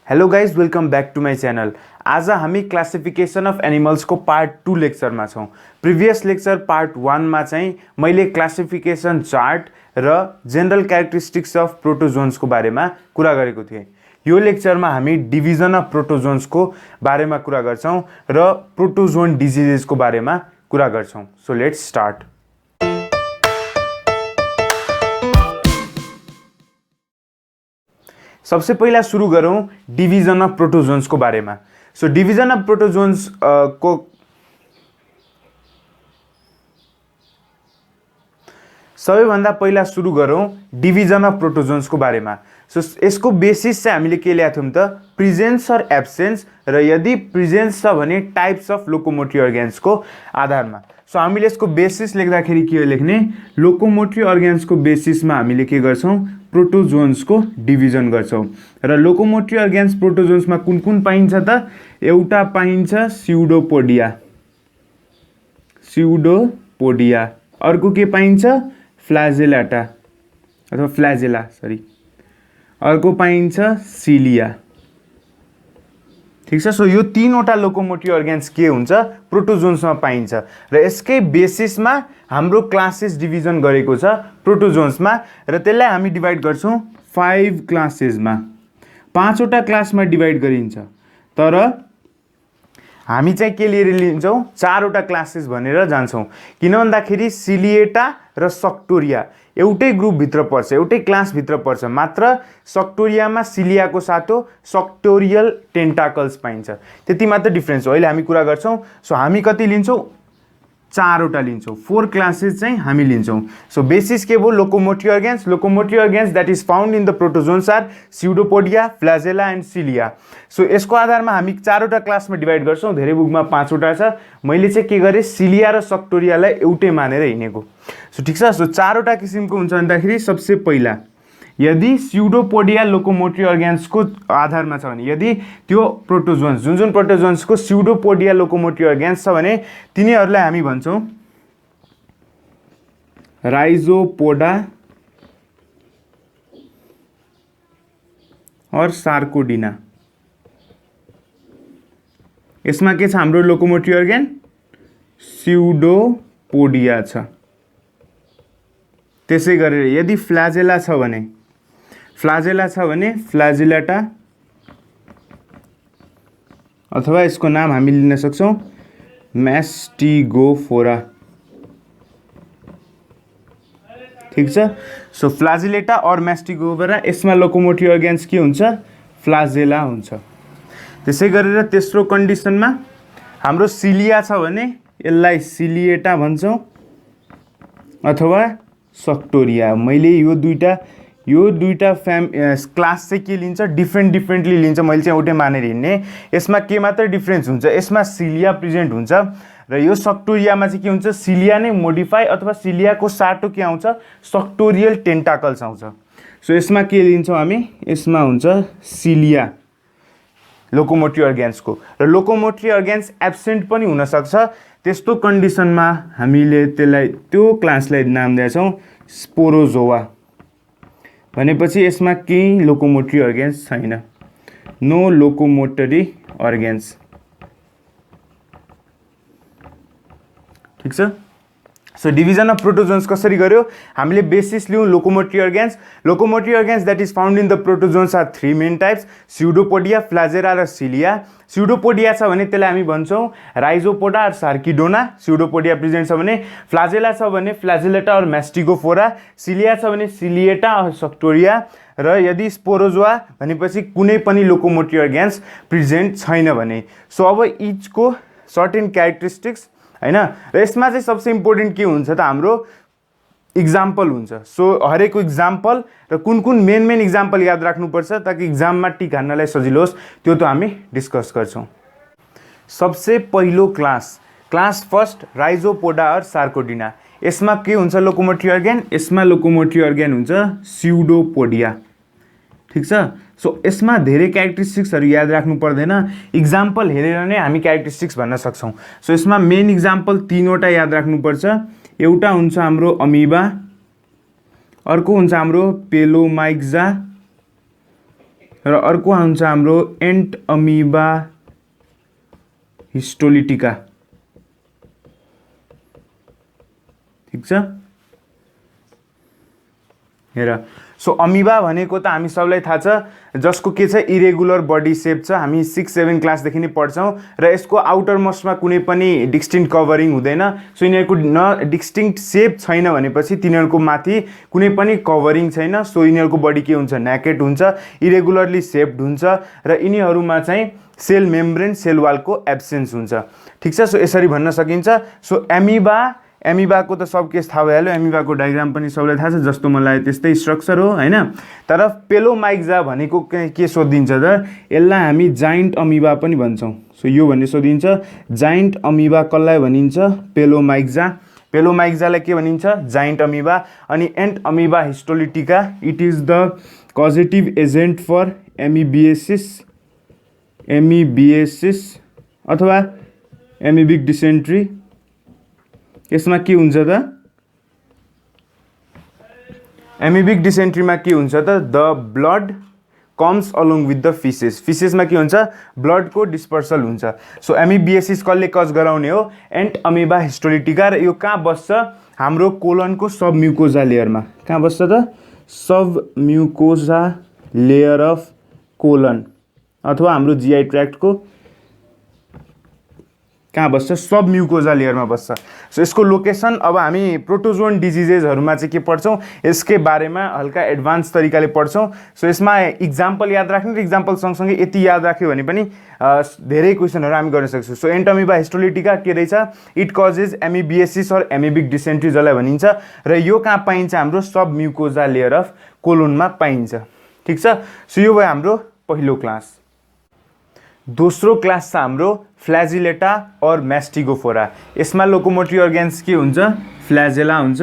Hello guys, welcome back to my channel. आज हामी classification of एनिमल्सको part 2 लेक्चरमा छौँ। Previous lecture part 1 मा चाहिँ मैले क्लासिफिकेसन चार्ट र जेनरल क्यारेक्टरिस्टिक्स अफ प्रोटोजोन्सको बारेमा कुरा गरेको थिएँ। यो लेक्चरमा हामी डिभिजन अफ प्रोटोजोन्सको बारेमा कुरा गर्छौँ र प्रोटोजोन डिजिजेसको बारेमा कुरा गर्छौँ। So let's start. सबसे पहिला सुरु गरौँ डिभिजन अफ प्रोटोजोन्स को बारेमा। सो डिभिजन अफ प्रोटोजोन्स को सबैभन्दा पहिला सुरु गरौँ डिभिजन अफ प्रोटोजोन्स को बारेमा। सो यसको बेसिस चाहिँ हामीले के ल्याएको थियौँ त, प्रेजेन्स और एब्सेन्स, र यदि प्रेजेन्स छ भने टाइप्स अफ लोकोमोटरी अर्गेन्स को आधारमा। सो हामीले यसको बेसिस लेख्दाखेरि के लेख्ने, लोकोमोटरी अर्गेन्स को बेसिसमा हामीले के गर्छौँ, प्रोटोजोन्स को डिभिजन गर्छौँ। र लोकोमोटरी अर्गेन्स प्रोटोजोन्स में कुन कुन पाइन्छ त, एउटा पाइन्छ स्यूडोपोडिया, अर्को के पाइन्छ फ्लाजेलाटा अथवा फ्लाजेला सरी, अर्को पाइन्छ सिलिया। ठीक छ। सो यो तीनवटा लोकोमोटरी अर्गेन्स के हुन्छ, प्रोटोजोन्समा पाइन्छ र यसकै बेसिसमा हाम्रो क्लासेस डिभिजन गरेको छ प्रोटोजोन्समा, र त्यसलाई हामी डिभाइड गर्छौँ 5 क्लासेसमा। 5वटा क्लासमा डिभाइड गरिन्छ, तर हामी चाहिँ के लिएर लिन्छौँ, 4वटा क्लासेस भनेर जान्छौँ। किन भन्दाखेरि सिलिएटा र सक्टोरिया एउटै ग्रुपभित्र पर्छ, एउटै क्लासभित्र पर्छ, मात्र सक्टोरियामा सिलियाको साथो सक्टोरियल टेन्टाकल्स पाइन्छ, त्यति मात्र डिफ्रेन्स हो। अहिले हामी कुरा गर्छौँ। सो हामी कति लिन्छौँ, 4वटा लिन्छौँ, 4 क्लासेस चाहिँ हामी लिन्छौँ। सो बेसिस के भयो, locomotory organs that is found in the protozoans are pseudopodia, flagella and cilia. So यसको आधारमा हामी 4वटा क्लासमा डिभाइड गर्छौँ। धेरै बुकमा 5वटा छ, मैले चाहिँ के गरेँ, सिलिया र सक्टोरियालाई एउटै मानेर हिँडेको। सो ठिक छ। सो 4वटा किसिमको हुन्छ भन्दाखेरि सबसे पहिला यदि स्यूडोपोडिया लोकोमोटरी अर्गेन्सको आधारमा छ भने, यदि त्यो प्रोटोजोन्स जुन प्रोटोजोन्सको स्यूडोपोडिया लोकोमोटरी अर्गेन्स छ भने तिनीहरूलाई हामी भन्छौँ राइजोपोडा और सार्कोडिना। यसमा के छ हाम्रो लोकोमोटरी अर्गेन, स्यूडोपोडिया छ। त्यसै गरेर यदि फ्लाजेला छ भने फ्लाजेलाटा अथवा यसको नाम हामी लिन सक्छौँ म्यास्टिगोफोरा। ठीक छ। सो फ्लाजेलेटा और म्यास्टिगोफोरा, यसमा लोकोमोटरी अर्गेन्स के हुन्छ, फ्लाजेला हुन्छ। त्यसै गरेर तेस्रो कन्डिसनमा हाम्रो सिलिया छ भने यसलाई सिलिएटा भन्छौँ अथवा सक्टोरिया। मैले यो दुईटा क्लास चाहिँ के लिन्छ, डिफ्रेन्टली लिन्छ, मैले चाहिँ एउटै मानेर हिँड्ने। यसमा के मात्र डिफ्रेन्स हुन्छ, यसमा सिलिया प्रेजेन्ट हुन्छ र यो सक्टोरियामा चाहिँ के हुन्छ, सिलिया नै मोडिफाई अथवा सिलियाको साटो के आउँछ, सक्टोरियल टेन्टाकल्स आउँछ। सो यसमा के लिन्छौँ हामी, यसमा हुन्छ सिलिया लोकोमोटरी अर्गेन्सको, र लोकोमोटरी अर्गेन्स एब्सेन्ट पनि हुनसक्छ। त्यस्तो कन्डिसनमा हामीले त्यसलाई त्यो क्लासलाई नाम दिएछौँ स्पोरोजोआ। भनेपछि यसमा केही लोकोमोटरी अर्गेन्स छैन, नो लोकोमोटरी अर्गेन्स। ठीक छ। सो डिभिजन अफ प्रोटोजोन्स कसरी गर्यो, हामीले बेसिस लियौँ locomotory organs that is found in the protozoans are 3 main types, pseudopodia, flagella र सिलिया। स्यूडोपोडिया छ भने त्यसलाई हामी भन्छौँ राइजोपोडा और सार्किडोना, स्यूडोपोडिया प्रेजेन्ट छ भने। फ्लाजेला छ भने फ्लाजेलेटा और म्यास्टिगोफोरा, सिलिया छ भने सिलिएटा और सक्टोरिया, र यदि स्पोरोजोआ भनेपछि कुनै पनि लोकोमोटरी अर्गेन्स प्रेजेन्ट छैन भने। सो अब इचको सर्टेन क्यारेक्टरिस्टिक्स हैन, र यसमा चाहिँ सबसे इम्पोर्टेन्ट के हुन्छ त, हाम्रो इक्जाम्पल हुन्छ। सो हरेक इक्जाम्पल र कुन कुन मेन इक्जाम्पल याद राख्नुपर्छ ताकि इक्जाममा टिक हान्नलाई सजिलो होस्, त्यो त हामी डिस्कस गर्छौँ। सबसे पहिलो क्लास फर्स्ट राइजोपोडा और सार्कोडिना। यसमा के हुन्छ लोकोमोटरी अर्गेन, यसमा लोकोमोटरी अर्गेन हुन्छ स्यूडोपोडिया। ठीक छ। सो यसमा धेरै क्यारेक्टरिस्टिक्सहरू याद राख्नु पर्दैन, इक्जाम्पल हेरेर नै हामी क्यारेक्टरिस्टिक्स भन्न सक्छौँ। सो यसमा मेन इक्जाम्पल 3वटा याद राख्नुपर्छ। एउटा हुन्छ हाम्रो अमिबा, अर्को हुन्छ हाम्रो पेलोमाइक्जा, र अर्को हुन्छ हाम्रो एन्ट अमिबा हिस्टोलिटिका। ठीक छ, हेर। सो अमिबा भनेको त हामी सबलाई थाहा छ, जसको के छ इरेगुलर बडी सेप छ। हामी 6-7 क्लासदेखि नै पढ्छौँ र यसको आउटर मोस्टमा कुनै पनि डिस्टिङ्क्ट कभरिङ हुँदैन। सो यिनीहरूको न डिस्टिङ्क्ट सेप छैन भनेपछि तिनीहरूको माथि कुनै पनि कभरिङ छैन। सो यिनीहरूको बडी के हुन्छ, नेकेड हुन्छ, इरेगुलरली सेप्ड हुन्छ र यिनीहरूमा चाहिँ सेल मेम्ब्रेन, सेल वालको एब्सेन्स हुन्छ। ठीक छ, सो यसरी भन्न सकिन्छ। सो एमिबाको त सब केस थाहा भइहाल्यो, एमिबाको डायग्राम पनि सबलाई थाहा छ, जस्तो मलाई त्यस्तै स्ट्रक्चर हो हैन। तर पेलोमाइक्जा भनेको के सोधिन्छ त, यसलाई हामी जाइन्ट अमिबा पनि भन्छौँ। सो यो भन्ने सोधिन्छ, जाइन्ट अमिबा कसलाई भनिन्छ, पेलोमाइक्जा। पेलोमाइक्जालाई के भनिन्छ, जाइन्ट अमिबा। अनि ain't amoeba histolytica, it is the causative agent for amoebiasis अथवा एमिबिक डिसेन्ट्री। यसमा के हुन्छ त, एमिबिक डिसेन्ट्रीमा के हुन्छ त, the blood comes along with the faeces. फिसेसमा के हुन्छ, ब्लडको डिस्पर्सल हुन्छ। सो एमिबिएसिस कसले कज गराउने हो, एन्ट अमिबा हिस्टोलिटिका। र यो कहाँ बस्छ, हाम्रो कोलनको सब म्युकोजा लेयरमा। कहाँ बस्छ त, सब म्युकोजा लेयर अफ कोलन अथवा हाम्रो जीआई ट्र्याक्टको कहाँ बस्छ, सब म्युकोजा लेयरमा बस्छ। सो यसको लोकेसन अब हामी प्रोटोजोन डिजिजेसहरूमा चाहिँ के पढ्छौँ, यसकै बारेमा हल्का एडभान्स तरिकाले पढ्छौँ। सो यसमा इक्जाम्पल याद राख्ने र इक्जाम्पल सँगसँगै यति याद राख्यो भने पनि धेरै क्वेसनहरू हामी गर्न सक्छौँ। सो एन्ट अमिबा हिस्टोलिटिका के रहेछ, इट कजेज एमिबिएसिस और एमिबिक डिसेन्ट्री जसलाई भनिन्छ, र यो कहाँ पाइन्छ, हाम्रो सब म्युकोजा लेयर अफ कोलोनमा पाइन्छ। ठिक छ, सो यो भयो हाम्रो पहिलो क्लास। दोस्रो क्लास छ हाम्रो फ्ल्याजिलेटा और म्यास्टिगोफोरा। यसमा लोकोमोटरी अर्गेन्स के हुन्छ, फ्ल्याजेला हुन्छ,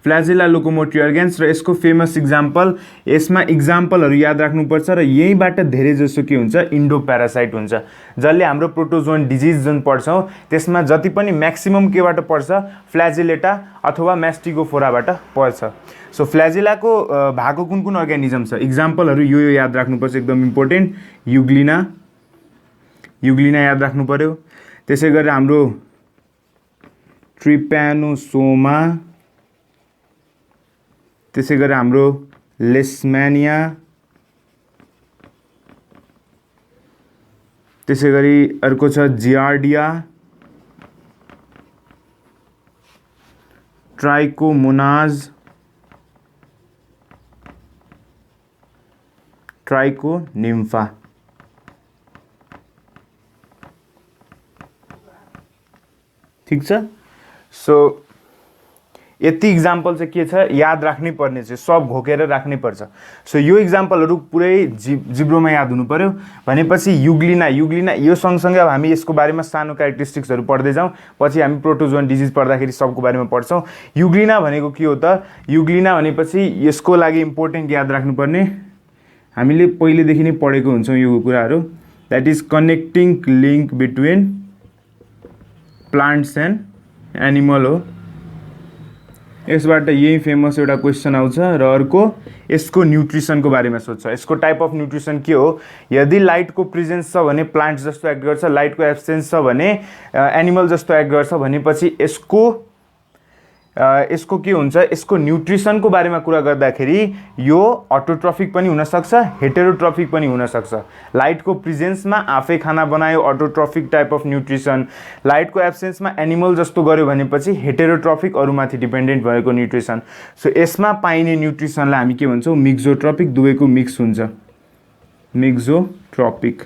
फ्ल्याजेला लोकोमोटरी अर्गेन्स। र यसको फेमस इक्जाम्पल, यसमा इक्जाम्पलहरू याद राख्नुपर्छ र यहीँबाट धेरै जसो के हुन्छ, इन्डो प्यारासाइट हुन्छ, जसले हाम्रो प्रोटोजोन डिजिज जुन पढ्छौँ त्यसमा जति पनि म्याक्सिमम केबाट पर्छ, फ्ल्याजिलेटा अथवा म्यास्टिगोफोराबाट पर्छ। सो फ्ल्याजिलाको भएको कुन कुन अर्ग्यानिजम छ, इक्जाम्पलहरू यो याद राख्नुपर्छ, एकदम इम्पोर्टेन्ट। युग्लिना याद राख्नु पर्यो। त्यसै गरेर हाम्रो ट्रिप्यानोसोमा, त्यसै गरेर हाम्रो लेस्म्यानिया, त्यसै गरी अर्को छ जियार्डिया, ट्राइकोमोनाज, ट्राइकोनिम्फा। ठीक छ, सो यति इक्जाम्पल चाहिँ के छ, याद राख्नै पर्ने चाहिँ, सब घोकेर राख्नै पर्छ। सो यो इक्जाम्पलहरू पुरै जिब्रोमा याद हुनु पर्यो। भनेपछि युग्लिना यो सँगसँगै अब हामी यसको बारेमा सानो क्यारेक्टरिस्टिक्सहरू पढ्दै जाउँ, पछि हामी प्रोटोजोन डिजिज पढ्दाखेरि सबको बारेमा पढ्छौँ। युग्लिना भनेको के हो त, युग्लिना भनेपछि यसको लागि इम्पोर्टेन्ट याद राख्नुपर्ने, हामीले पहिलेदेखि नै पढेको हुन्छौँ यो कुराहरू, that is connecting link between plants and animal हो। यसबाट यही फेमस एउटा क्वेसन आउँछ। र अर्को यसको न्युट्रिसनको बारेमा सोध्छ। यसको टाइप अफ न्युट्रिसन के हो, यदि लाइटको प्रेजेन्स छ भने प्लान्ट जस्तो एक्ट गर्छ, लाइटको एब्सेन्स छ भने एनिमल जस्तो एक्ट गर्छ। भनेपछि यसको के हुन्छ, यसको न्युट्रिसनको बारेमा कुरा गर्दाखेरि यो अटोट्रफिक पनि हुनसक्छ, हेटेरोट्रफिक पनि हुनसक्छ। लाइटको प्रेजेन्समा आफै खाना बनायो, अटोट्रफिक टाइप अफ न्युट्रिसन। लाइटको एब्सेन्समा एनिमल जस्तो गर्यो भनेपछि हेटेरोट्रफिक, अरूमाथि डिपेन्डेन्ट भएको न्युट्रिसन। सो यसमा पाइने न्युट्रिसनलाई हामी के भन्छौँ, मिक्जोट्रपिक, दुवैको मिक्स हुन्छ, मिक्जोट्रपिक।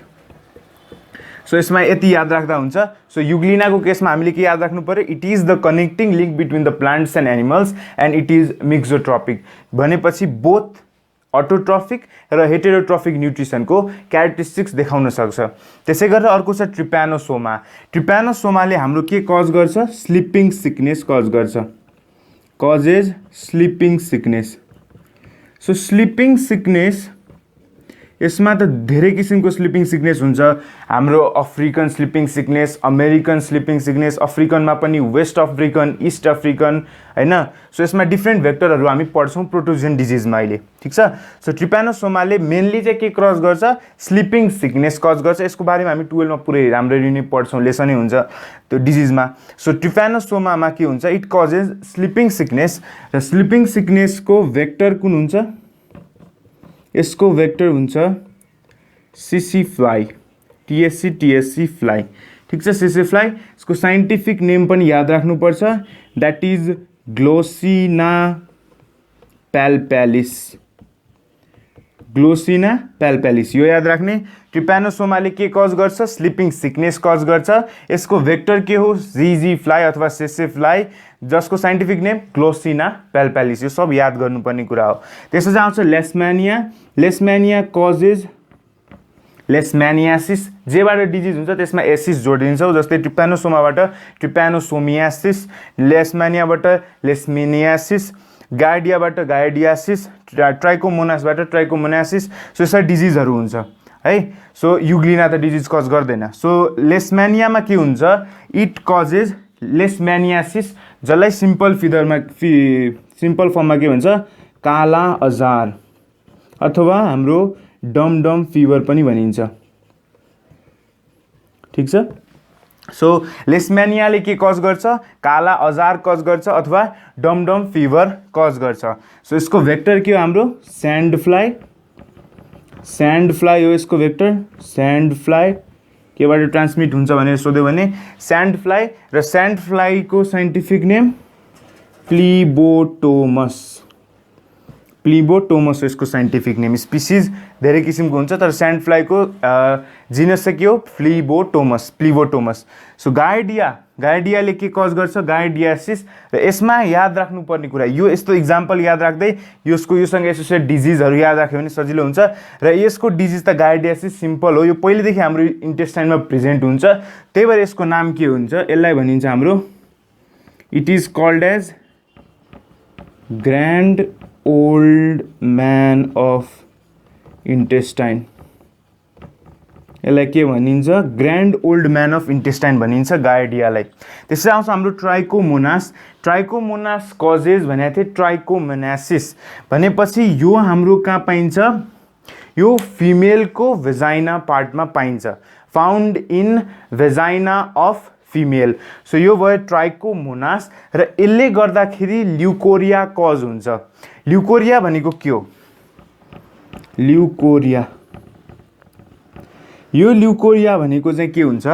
सो यसमा यति याद राख्दा हुन्छ। सो युग्लिनाको केसमा हामीले के याद राख्नु पर्यो, it is the connecting link between the plants and animals and it is mixotrophic. भनेपछि बोथ अटोट्रफिक र हेटेरोट्रफिक न्युट्रिसनको क्यारेक्टरिस्टिक्स देखाउन सक्छ। त्यसै गरेर अर्को छ ट्रिप्यानोसोमा। ट्रिप्यानोसोमाले हाम्रो के कज गर्छ, स्लिपिङ सिकनेस कज गर्छ, causes sleeping sickness. So sleeping sickness यसमा त धेरै किसिमको स्लिपिङ सिकनेस हुन्छ। हाम्रो African sleeping sickness, American sleeping sickness, अफ्रिकनमा पनि वेस्ट अफ्रिकन, इस्ट अफ्रिकन, हैन। सो यसमा डिफ्रेन्ट भेक्टरहरू हामी पढ्छौँ प्रोटोजोन डिजिजमा अहिले, ठिक छ। सो ट्रिप्यानोसोमाले मेनली चाहिँ के क्रस गर्छ, स्लिपिङ सिकनेस कज गर्छ। यसको बारेमा हामी 12 मा पुरै राम्ररी नै पढ्छौँ, लेसनै हुन्छ त्यो डिजिजमा। सो ट्रिप्यानोसोमामा के हुन्छ, इट कजेज स्लिपिङ सिकनेस, र स्लिपिङ सिकनेसको भेक्टर कुन हुन्छ, यसको भेक्टर हुन्छ सिसी फ्लाई, टीएससी फ्लाई, ठिक छ, सिसी फ्लाई। यसको साइन्टिफिक नेम पनि याद राख्नुपर्छ, द्याट इज ग्लोसिना प्याल्प्यालिस, ग्लोसिना प्याल्प्यालिस, यो याद राख्ने। ट्रिप्यानोसोमाले के कज गर्छ, स्लिपिङ सिकनेस कज गर्छ। यसको भेक्टर के हो, जीजी फ्लाई अथवा सेसे फ्लाई, जसको साइन्टिफिक नेम ग्लोसिना प्याल्प्यालिस, यो सब याद गर्नुपर्ने कुरा हो। त्यसपछि आउँछ लेसम्यानिया, लेसम्यानिया कजेज लेसम्यानियासिस, जेबाट डिजिज हुन्छ त्यसमा एसिस जोडिदिन्छौँ, जस्तै ट्रिप्यानोसोमाबाट ट्रिप्यानोसोमियासिस, लेसम्यानियाबाट लेसमेनियासिस, गार्डियाबाट गार्डियासिस, ट्राइकोमोनासबाट ट्राइकोमोनासिस। सो यसरी डिजिजहरू हुन्छ है। सो युग्लिना त डिजिज कज गर्दैन। सो लेसम्यानियामा के हुन्छ, इट कजेज लेसम्यानियासिस, जसलाई सिम्पल सिम्पल फर्ममा के भन्छ, काला अजार अथवा हाम्रो डम फिभर पनि भनिन्छ, ठिक छ। सो लेसम्यानियाले के कज गर्छ, काला अजार कज गर्छ अथवा डम फिभर कज गर्छ। सो यसको भेक्टर के हो, हाम्रो स्यान्ड फ्लाई हो यसको भेक्टर, स्यान्ड फ्लाई। केबाट ट्रान्समिट हुन्छ भनेर सोध्यो भने स्यान्ड फ्लाई, र स्यान्ड फ्लाईको साइन्टिफिक नेम प्लिबोटोमस हो यसको साइन्टिफिक नेम। स्पिसिज धेरै किसिमको हुन्छ, तर स्यान्ड फ्लाईको जिनस चाहिँ के हो, प्लिबोटोमस। सो गार्डियाले के कज गर्छ, गार्डियासिस। र यसमा याद राख्नुपर्ने कुरा, यो यस्तो इक्जाम्पल याद राख्दै योसँग एसोसिएट डिजिजहरू याद राख्यो भने सजिलो हुन्छ। र यसको डिजिज त गार्डियासिस सिम्पल हो, यो पहिलेदेखि हाम्रो इन्टेस्टाइनमा प्रेजेन्ट हुन्छ, त्यही भएर यसको नाम के हुन्छ, यसलाई भनिन्छ हाम्रो, it is called as grand old man of intestine. यसलाई के भनिन्छ, grand old man of intestine भनिन्छ गार्डियालाई। त्यसै आउँछ हाम्रो ट्राइकोमोनास कजेज भनेको थिएँ ट्राइकोमोनासिस भनेपछि यो हाम्रो कहाँ पाइन्छ, यो फिमेलको भेजाइना पार्टमा पाइन्छ, found in vagina of female. So यो भयो ट्राइकोमोनास, र यसले गर्दाखेरि ल्युकोरिया कज हुन्छ। ल्युकोरिया भनेको के हो, यो ल्युकोरिया भनेको चाहिँ के हुन्छ,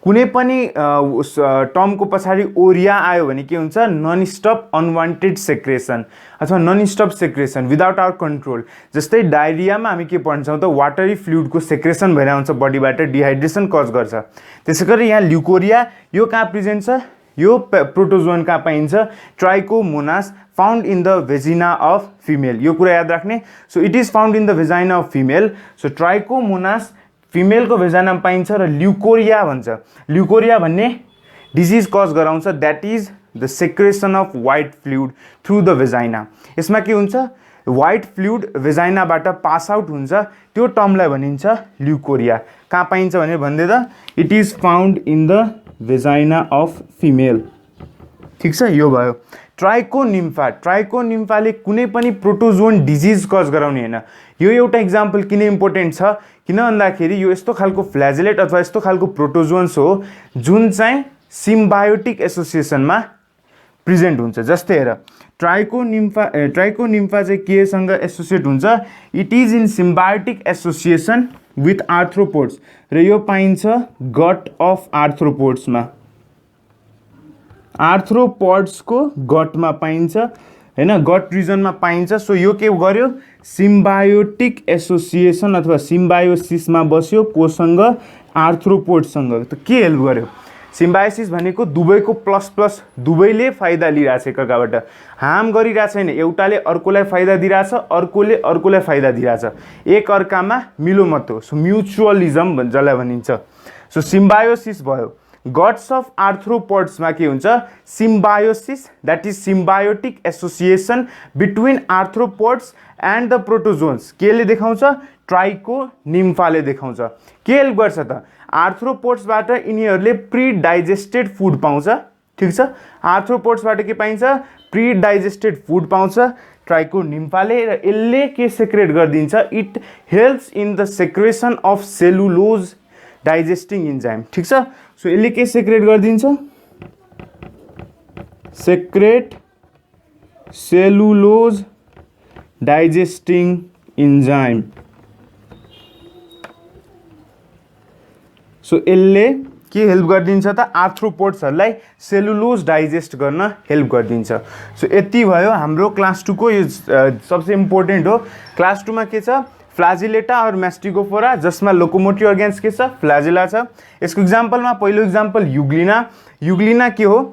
कुनै पनि टर्मको पछाडि ओरिया आयो भने के हुन्छ, नन स्टप अनवान्टेड सेक्रेसन अथवा non stop secretion without our control. जस्तै डायरियामा हामी के पढ्छौँ त, वाटरी फ्लुइडको सेक्रेसन भएर आउँछ बडीबाट, डिहाइड्रेसन कज गर्छ। त्यसै गरी यहाँ ल्युकोरिया यो कहाँ प्रेजेन्ट छ, यो प्रोटोजोन कहाँ पाइन्छ, Trichomonas, found in the vagina of female, यो कुरा याद राख्ने। So it is found in the vagina of female. So Trichomonas फिमेलको भेजाइनामा पाइन्छ, र ल्युकोरिया भन्छ, ल्युकोरिया भन्ने डिजिज कज गराउँछ, that is the secretion of white fluid through the vagina. यसमा के हुन्छ, वाइट फ्लुइड भेजाइनाबाट पास आउट हुन्छ, त्यो टर्मलाई भनिन्छ ल्युकोरिया। कहाँ पाइन्छ भनेर भन्दै त, it is found in the vagina of female, ठिक छ। यो भयो ट्राइकोनिम्फाले कुनै पनि प्रोटोजोन डिजिज कज गराउने होइन। यो एउटा इक्जाम्पल किन इम्पोर्टेन्ट छ, किन भन्दाखेरि यो यस्तो खालको फ्ल्याजेलेट अथवा यस्तो खालको प्रोटोजोन्स हो जुन चाहिँ सिम्बायोटिक एसोसिएसनमा प्रेजेन्ट हुन्छ। जस्तै हेर, ट्राइकोनिम्फा चाहिँ केसँग एसोसिएट हुन्छ, it is in symbiotic association with arthropods, र यो पाइन्छ गट अफ आर्थ्रोपोड्समा, आर्थ्रोपोड्सको गटमा पाइन्छ हैन, गट रिजनमा पाइन्छ। सो यो के गर्यो, सिम्बायोटिक एसोसिएसन अथवा सिम्बायोसिसमा बस्यो, कोसँग, आर्थ्रोपोडसँग। त के हेल्प गर्यो, सिम्बायोसिस भनेको दुवैको प्लस प्लस, दुवैले फाइदा लिइरहेछ एकअर्काबाट, हार्म गरिरहेछ छैन, एउटाले अर्कोलाई फाइदा दिइरहेछ, अर्कोले अर्कोलाई फाइदा दिइरहेछ, एक अर्कामा मिलोमत हो। सो म्युचुअलिजम जसलाई भनिन्छ। सो सिम्बायोसिस भयो। गट्स अफ आर्थ्रोपोड्समा के हुन्छ symbiosis that is symbiotic association between arthropods and the protozoans केले देखाउँछ ट्राइको निम्फाले देखाउँछ के हेल्प गर्छ त आर्थ्रोपोड्सबाट यिनीहरूले प्री डाइजेस्टेड फुड पाउँछ ठीक छ आर्थ्रोपोड्सबाट के पाइन्छ प्री डाइजेस्टेड फुड पाउँछ ट्राइको निम्फाले र यसले के सेक्रेट गरिदिन्छ it helps in the secretion of cellulose digesting enzyme ठीक छ सो यसले के सेक्रेट गरिदिन्छ secrete cellulose digesting enzyme so यसले के हेल्प गरिदिन्छ त आर्थ्रोपोड्सहरूलाई सेलुलोज डाइजेस्ट गर्न हेल्प गरिदिन्छ सो यति भयो हाम्रो क्लास 2 को यो सबसे इम्पोर्टेन्ट हो क्लास 2 मा के छ फ्लाजिलेटा और मैस्टिगोफोरा जसमा लोकोमोटिभ अर्गेन्स के छ फ्लाजिला छ यसको इक्जाम्पलमा पहिलो इक्जाम्पल युग्लिना युग्लिना के हो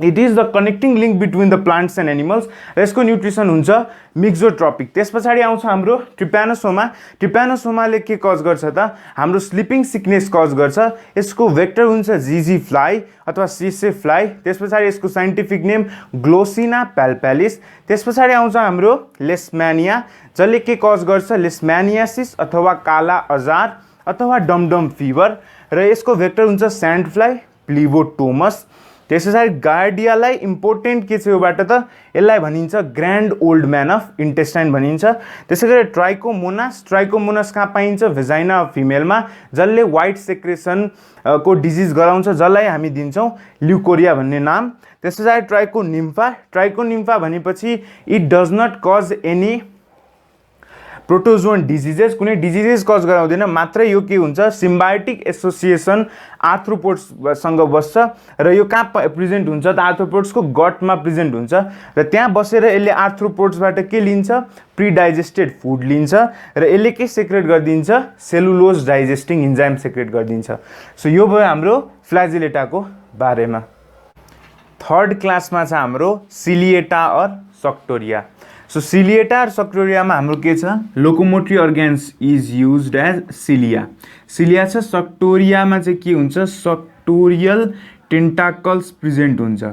it is the connecting link between the plants and animals र यसको न्युट्रिसन हुन्छ मिक्जोट्रोपिक त्यस पछाडि आउँछ हाम्रो ट्रिप्यानोसोमा ट्रिप्यानोसोमाले के कज गर्छ त हाम्रो स्लिपिङ सिकनेस कज गर्छ यसको भेक्टर हुन्छ जीजी फ्लाई अथवा सिसे फ्लाई त्यस पछाडि यसको साइन्टिफिक नेम ग्लोसिना प्याल्प्यालिस त्यस पछाडि आउँछ हाम्रो लेस्म्यानिया जसले के कज गर्छ लेस्म्यानियासिस अथवा काला अजार अथवा डमडम फिभर र यसको भेक्टर हुन्छ स्यान्ड फ्लाई प्लिबोटोमस त्यस पछाडि गार्डियालाई इम्पोर्टेन्ट के छ योबाट त यसलाई भनिन्छ grand old man of intestine भनिन्छ त्यसै गरी ट्राइकोमोनास कहाँ पाइन्छ भेजाइना फिमेलमा जसले व्हाइट सेक्रेसन को डिजिज गराउँछ जसलाई हामी दिन्छौँ ल्युकोरिया भन्ने नाम त्यस पछाडि ट्राइकोनिम्फा भनेपछि it does not cause any protozoan diseases कुनै डिजिजेस कज गराउँदैन मात्रै यो के हुन्छ सिम्बायोटिक एसोसिएसन आर्थ्रोपोड्ससँग बस्छ र यो कहाँ प्रेजेन्ट हुन्छ त आर्थ्रोपोड्सको गटमा प्रेजेन्ट हुन्छ र त्यहाँ बसेर यसले आर्थ्रोपोड्सबाट के लिन्छ प्री डाइजेस्टेड फुड लिन्छ र यसले के सेक्रेट गरिदिन्छ सेलुलोज डाइजेस्टिङ इन्जाइम सेक्रेट गरिदिन्छ सो यो भयो हाम्रो फ्लाजिलेटाको बारेमा थर्ड क्लासमा छ हाम्रो सिलिएटा और सक्टोरिया सो सिलिएटा और सक्टोरियामा हाम्रो के छ locomotive organs is used as cilia छ सक्टोरियामा चाहिँ के हुन्छ सक्टोरियल टेन्टाकल्स प्रेजेन्ट हुन्छ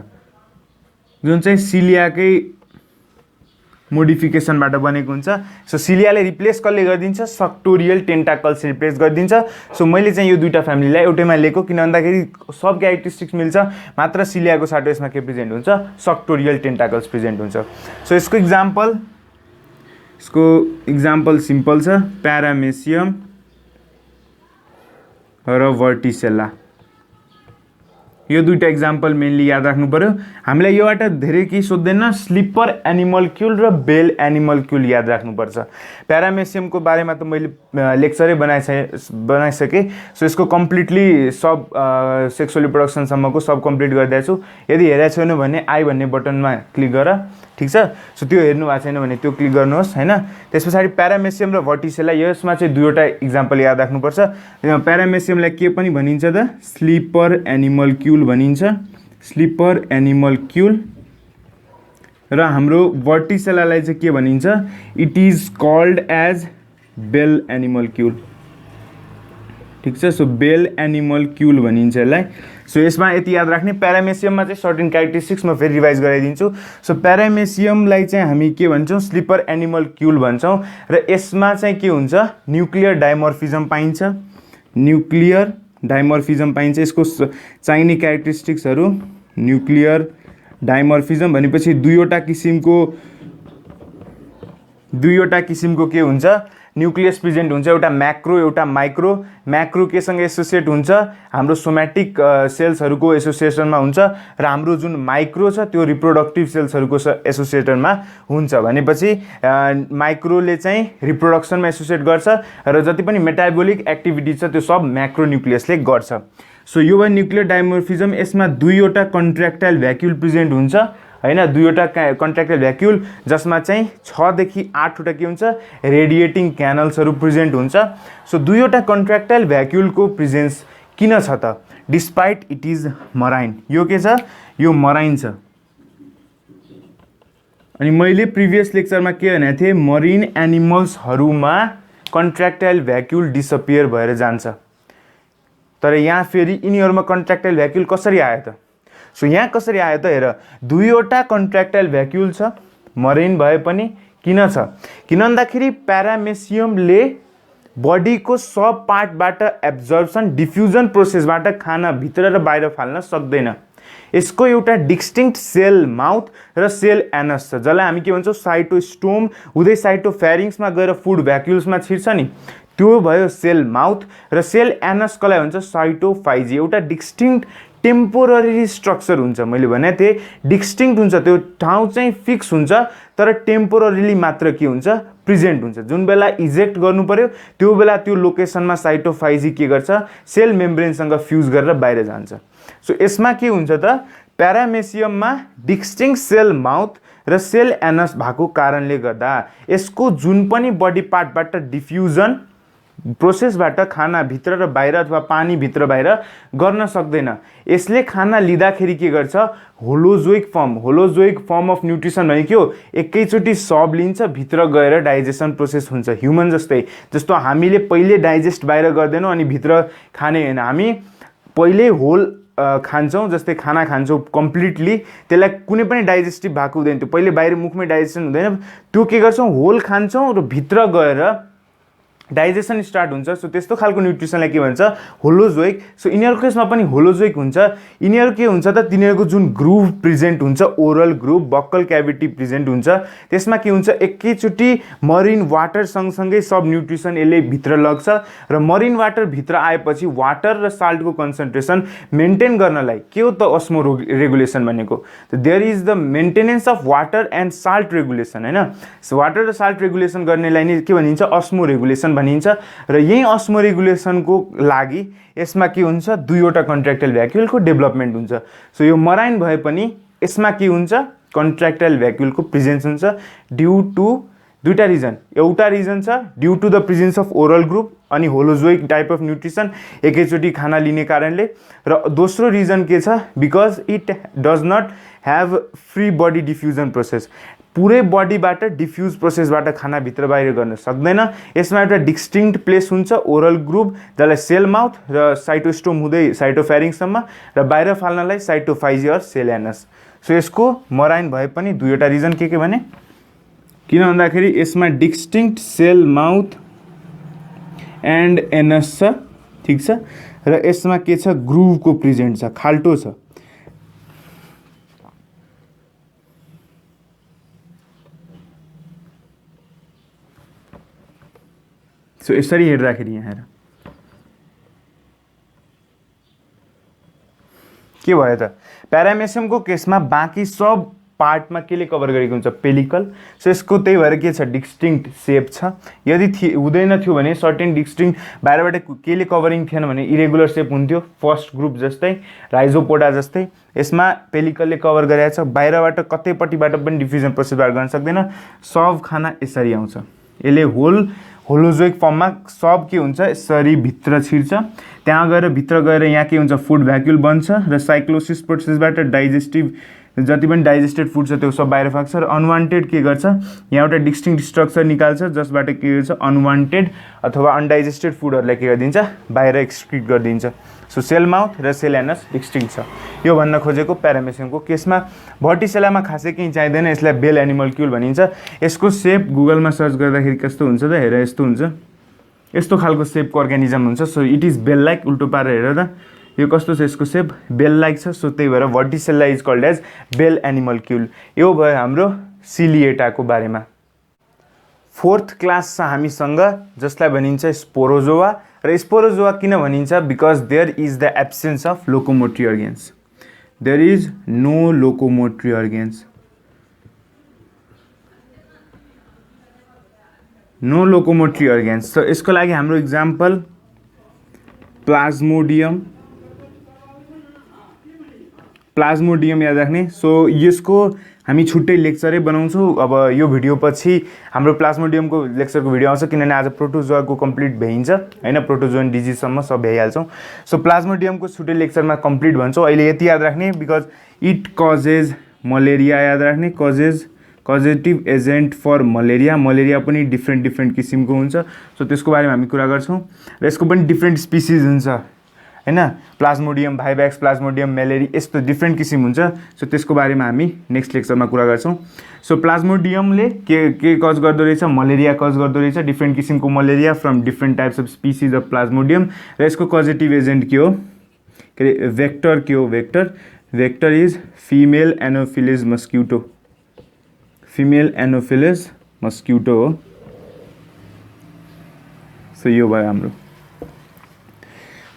जुन चाहिँ सिलियाकै मोडिफिकेसनबाट बनेको हुन्छ सो सिलियाले रिप्लेस कसले गरिदिन्छ सक्टोरियल टेन्टाकल्स रिप्लेस गरिदिन्छ सो मैले चाहिँ यो दुईटा फ्यामिलीलाई एउटैमा लिएको किन भन्दाखेरि सब क्यारेक्टरिस्टिक्स मिल्छ मात्र सिलियाको साटो यसमा के प्रेजेन्ट हुन्छ सक्टोरियल टेन्टाकल्स प्रेजेन्ट हुन्छ सो यसको इक्जाम्पल सिम्पल छ प्यारामेसियम र भर्टिसेला यो दुईटा इक्जाम्पल मेनली याद राख्नु पर्यो हामीलाई योबाट धेरै केही सोध्दैन स्लिपर एनिमल्क्युल र बेल एनिमल्क्युल याद राख्नुपर्छ प्यारामेसियमको बारेमा त मैले लेक्चरै बनाइसकेँ सो यसको कम्प्लिटली सब सेक्सुअल रिप्रोडक्सनसम्मको सब कम्प्लिट गरिदिएको छु यदि हेरेको छैन भने आई भन्ने बटनमा क्लिक गर ठीक छ सो त्यो हेर्नु भएको छैन भने त्यो क्लिक गर्नुहोस् हैन त्यस पछाडि प्यारामेसियम र भर्टिसेला यसमा चाहिँ दुईवटा इक्जाम्पल याद राख्नुपर्छ प्यारामेसियमलाई के पनि भनिन्छ त स्लिपर एनिमल्क्युल भनिन्छ स्लिपर एनिमल्क्युल र हाम्रो भर्टिसेलालाई चाहिँ के भनिन्छ इट इज कल्ड एज बेल एनिमल्क्युल ठीक छ सो बेल एनिमल्क्युल भनिन्छ यसलाई सो यसमा यति याद राख्ने प्यारामेसियममा चाहिँ सर्टेन क्यारेक्टरिस्टिक्स म फेरि रिभाइज गराइदिन्छु सो प्यारामेसियमलाई चाहिँ हामी के भन्छौँ स्लिपर एनिमल्क्युल भन्छौँ र यसमा चाहिँ के हुन्छ न्युक्लियर डाइमर्फिजम पाइन्छ न्युक्लियर डाइमर्फिजम पाइन्छ यसको चाहिने क्यारेक्टरिस्टिक्सहरू न्युक्लियर डाइमर्फिजम भनेपछि दुईवटा किसिमको के हुन्छ न्युक्लियस प्रेजेन्ट हुन्छ एउटा म्याक्रो एउटा माइक्रो केसँग एसोसिएट हुन्छ हाम्रो सोमेटिक सेल्सहरूको एसोसिएसनमा हुन्छ र हाम्रो जुन माइक्रो छ त्यो रिप्रोडक्टिभ सेल्सहरूको एसोसिएटनमा हुन्छ भनेपछि माइक्रोले चाहिँ रिप्रोडक्सनमा एसोसिएट गर्छ र जति पनि मेटाबोलिक एक्टिभिटी छ त्यो सब म्याक्रो न्युक्लियसले गर्छ सो यो भयो न्युक्लियर डाइमर्फिजम यसमा दुईवटा कन्ट्र्याक्टाइल भ्याक्युल प्रेजेन्ट हुन्छ हैन दुईवटा कन्ट्र्याक्टाइल भ्याक्युल जसमा चाहिँ 6 देखि 8 वटा के हुन्छ रेडिएटिङ क्यानल्सहरू प्रेजेन्ट हुन्छ सो दुईवटा कन्ट्र्याक्टाइल भ्याक्युलको प्रेजेन्स किन छ त डिस्पाइट इट इज मराइन यो के छ यो मराइन छ अनि मैले प्रिभियस लेक्चरमा के भनेको थिएँ मरिन एनिमल्सहरूमा कन्ट्र्याक्टाइल भ्याक्युल डिसअपियर भएर जान्छ तर यहाँ फेरि यिनीहरूमा कन्ट्र्याक्टाइल भ्याक्युल कसरी आयो त? सो यहाँ कसरी आयो त हेर, दुईवटा कन्ट्र्याक्टाइल भ्याक्युल छ, मरेन भए पनि किन छ? किन भन्दाखेरि प्यारामेसियमले बडीको सब पार्टबाट एब्जर्प्सन डिफ्युजन प्रोसेसबाट खाना भित्र र बाहिर फाल्न सक्दैन। यसको एउटा डिस्टिङ्क्ट सेल माउथ र सेल एनस छ, जसलाई हामी के भन्छौँ साइटोस्टोम हुँदै साइटोफेरिङ्समा गएर फुड भ्याक्युल्समा छिर्छ नि, त्यो भयो सेल माउथ। र सेल एनस कसलाई भन्छ? साइटोफाइजी। एउटा डिस्टिङ्क्ट टेम्पोररी स्ट्रक्चर हुन्छ, मैले भने थिएँ डिस्टिङ्क्ट हुन्छ, त्यो ठाउँ चाहिँ फिक्स हुन्छ तर टेम्पोररीली मात्र के हुन्छ? प्रेजेन्ट हुन्छ। जुन बेला इजेक्ट गर्नु पर्यो त्यो बेला त्यो लोकेसनमा साइटोफाइजी के गर्छ? सेल मेम्ब्रेनसँग फ्युज गरेर बाहिर जान्छ। सो यसमा के हुन्छ त? प्यारामेसियममा डिस्टिङ्क्ट सेल माउथ र सेल एनस भएको कारणले गर्दा यसको जुन पनि बडी पार्टबाट डिफ्युजन प्रोसेसबाट खाना भित्र र बाहिर अथवा पानी भित्र बाहिर गर्न सक्दैन। यसले खाना लिँदाखेरि के गर्छ? होलोजोइक फर्म अफ न्युट्रिसन भने के हो? एकैचोटि सब लिन्छ, भित्र गएर डाइजेसन प्रोसेस हुन्छ। ह्युमन जस्तो हामीले पहिले डाइजेस्ट बाहिर गर्दैनौँ अनि भित्र खाने होइन, हामी पहिले होल खान्छौँ, जस्तै खाना खान्छौँ कम्प्लिटली, त्यसलाई कुनै पनि डाइजेस्टिभ भएको हुँदैन, त्यो पहिले बाहिर मुखमै डाइजेसन हुँदैन, त्यो के गर्छौँ? होल खान्छौँ र भित्र गएर डाइजेसन स्टार्ट हुन्छ। सो त्यस्तो खालको न्युट्रिसनलाई के भन्छ? होलोजोइक। सो यिनीहरूको केसमा पनि होलोजोइक हुन्छ। यिनीहरू के हुन्छ त? तिनीहरूको जुन ग्रुभ प्रेजेन्ट हुन्छ, oral groove, buckle cavity present हुन्छ, त्यसमा के हुन्छ? एकैचोटि मरिन वाटर सँगसँगै सब न्युट्रिसन यसले भित्र लग्छ र मरिन वाटर भित्र आएपछि वाटर र साल्टको कन्सन्ट्रेसन मेन्टेन गर्नलाई के हो त? अस्मो रेगुलेसन भनेको। There is the maintenance of water and salt regulation, होइन? सो वाटर र साल्ट रेगुलेसन गर्नेलाई नै के भनिन्छ? अस्मो रेगुलेसन भनिन्छ। र यही अस्मो रेगुलेसनको लागि यसमा के हुन्छ? दुईवटा कन्ट्र्याक्टाइल भ्याक्युलको डेभलपमेन्ट हुन्छ। सो यो मराइन भए पनि यसमा के हुन्छ? कन्ट्र्याक्टाइल भ्याक्युलको प्रेजेन्स हुन्छ ड्यू टु दुईवटा रिजन। एउटा रिजन छ due to the presence of oral groove अनि होलोजोइक टाइप अफ न्युट्रिसन, एकैचोटि खाना लिने कारणले। र दोस्रो रिजन के छ? Because it does not have free body diffusion process, पुरै बडीबाट डिफ्युज प्रोसेसबाट खाना भित्र बाहिर गर्न सक्दैन। यसमा एउटा डिस्टिङ्क्ट प्लेस हुन्छ ओरल ग्रुप, जसलाई सेल माउथ र साइटोस्टोम हुँदै साइटोफेरिङ्ससम्म, र बाहिर फाल्नलाई cytopyge or cell anus. So यसको मराइन भए पनि दुईवटा रिजन के भने, किन भन्दाखेरि यसमा distinct cell mouth and anus छ, ठिक छ, र यसमा के छ? ग्रुभको प्रेजेन्ट छ, खाल्टो छ। सो यसरी हेर्दाखेरि यहाँ हेर के भयो त? प्यारामेसियमको केसमा बाँकी सब पार्टमा केले कभर गरेको हुन्छ? पेलिकल। सो यसको त्यही भएर के छ? डिस्टिङ्क्ट सेप छ। यदि हुँदैन थियो भने सर्टेन डिस्टिङ्क्ट बाहिरबाट केले कभरिङ थिएन भने इरेगुलर सेप हुन्थ्यो, फर्स्ट ग्रुप जस्तै, राइजोपोडा जस्तै। यसमा पेलिकलले कभर गरेको छ, बाहिरबाट कतैपट्टिबाट पनि डिफ्युजन प्रोसेसबाट गर्न सक्दैन। सब खाना यसरी आउँछ, यसले होलोजोइक फर्ममा सब के हुन्छ? यसरी भित्र छिर्छ, त्यहाँ गएर भित्र गएर यहाँ के हुन्छ? फुड भ्याक्युल बन्छ र साइक्लोसिस प्रोसेसबाट डाइजेस्टिभ जति पनि डाइजेस्टेड फुड छ त्यो सब बाहिर फाक्छ र अनवान्टेड के गर्छ? यहाँ एउटा डिस्टिङ्क्ट स्ट्रक्चर निकाल्छ जसबाट के गर्छ? अनवान्टेड अथवा अनडाइजेस्टेड फुडहरूलाई के गरिदिन्छ? बाहिर एक्सक्रिट गरिदिन्छ। सो सेल माउथ र सेल एनस डिस्टिङ्क्ट छ। यो भन्न खोजेको प्यारामेसियमको केसमा। भर्टिसेलामा खासै केही चाहिँदैन, यसलाई बेल एनिमल्क्युल भनिन्छ। यसको सेप गुगलमा सर्च गर्दाखेरि कस्तो हुन्छ त? हेर यस्तो हुन्छ, यस्तो खालको सेपको अर्गानिजम हुन्छ। So it is bell like, उल्टो पारेर हेर त यो कस्तो छ? यसको सेप बेल लाइक छ। सो त्यही भएर भर्टिसेला इज कल्ड एज बेल एनिमल्क्युल। यो भयो हाम्रो सिलिएटाको बारेमा। फोर्थ क्लास छ हामीसँग जसलाई भनिन्छ स्पोरोजोआ। र स्पोरोजोआ किन भनिन्छ? Because there is the absence of locomotory organs. There is no locomotory organs, no locomotory organs. So यसको लागि हाम्रो इक्जाम्पल प्लाज्मोडियम याद राख्ने। सो यसको हामी छुट्टै लेक्चरै बनाउँछौँ। अब यो भिडियो पछि हाम्रो प्लाज्मोडियमको लेक्चरको भिडियो आउँछ, किनभने आज प्रोटोजोआको कम्प्लिट भइन्छ होइन, प्रोटोजोन डिजिजसम्म सब भइहाल्छौँ। सो प्लाज्मोडियमको छुट्टै लेक्चरमा कम्प्लिट भन्छौँ। अहिले यति याद राख्ने, बिकज इट कजेज मलेरिया याद राख्ने, causative agent for malaria. Malaria पनि डिफ्रेन्ट किसिमको हुन्छ। सो त्यसको बारेमा हामी कुरा गर्छौँ र यसको पनि डिफ्रेन्ट स्पिसिज हुन्छ। हैन। प्लाज्मोडियम भाइभ्याक्स, प्लाज्मोडियम मेलेरी यस्तो डिफ्रेन्ट किसिम हुन्छ। सो त्यसको बारेमा हामी नेक्स्ट लेक्चरमा कुरा गर्छौँ। सो प्लाज्मोडियमले के कज गर्दो रहेछ, मलेरिया कज गर्दो रहेछ, डिफ्रेन्ट किसिमको malaria from different types of species of Plasmodium. र यसको कजेटिभ एजेन्ट के हो, के अरे भेक्टर के हो, vector is female Anopheles मस्क्युटो, female Anopheles मस्क्युटो हो। सो यो भयो हाम्रो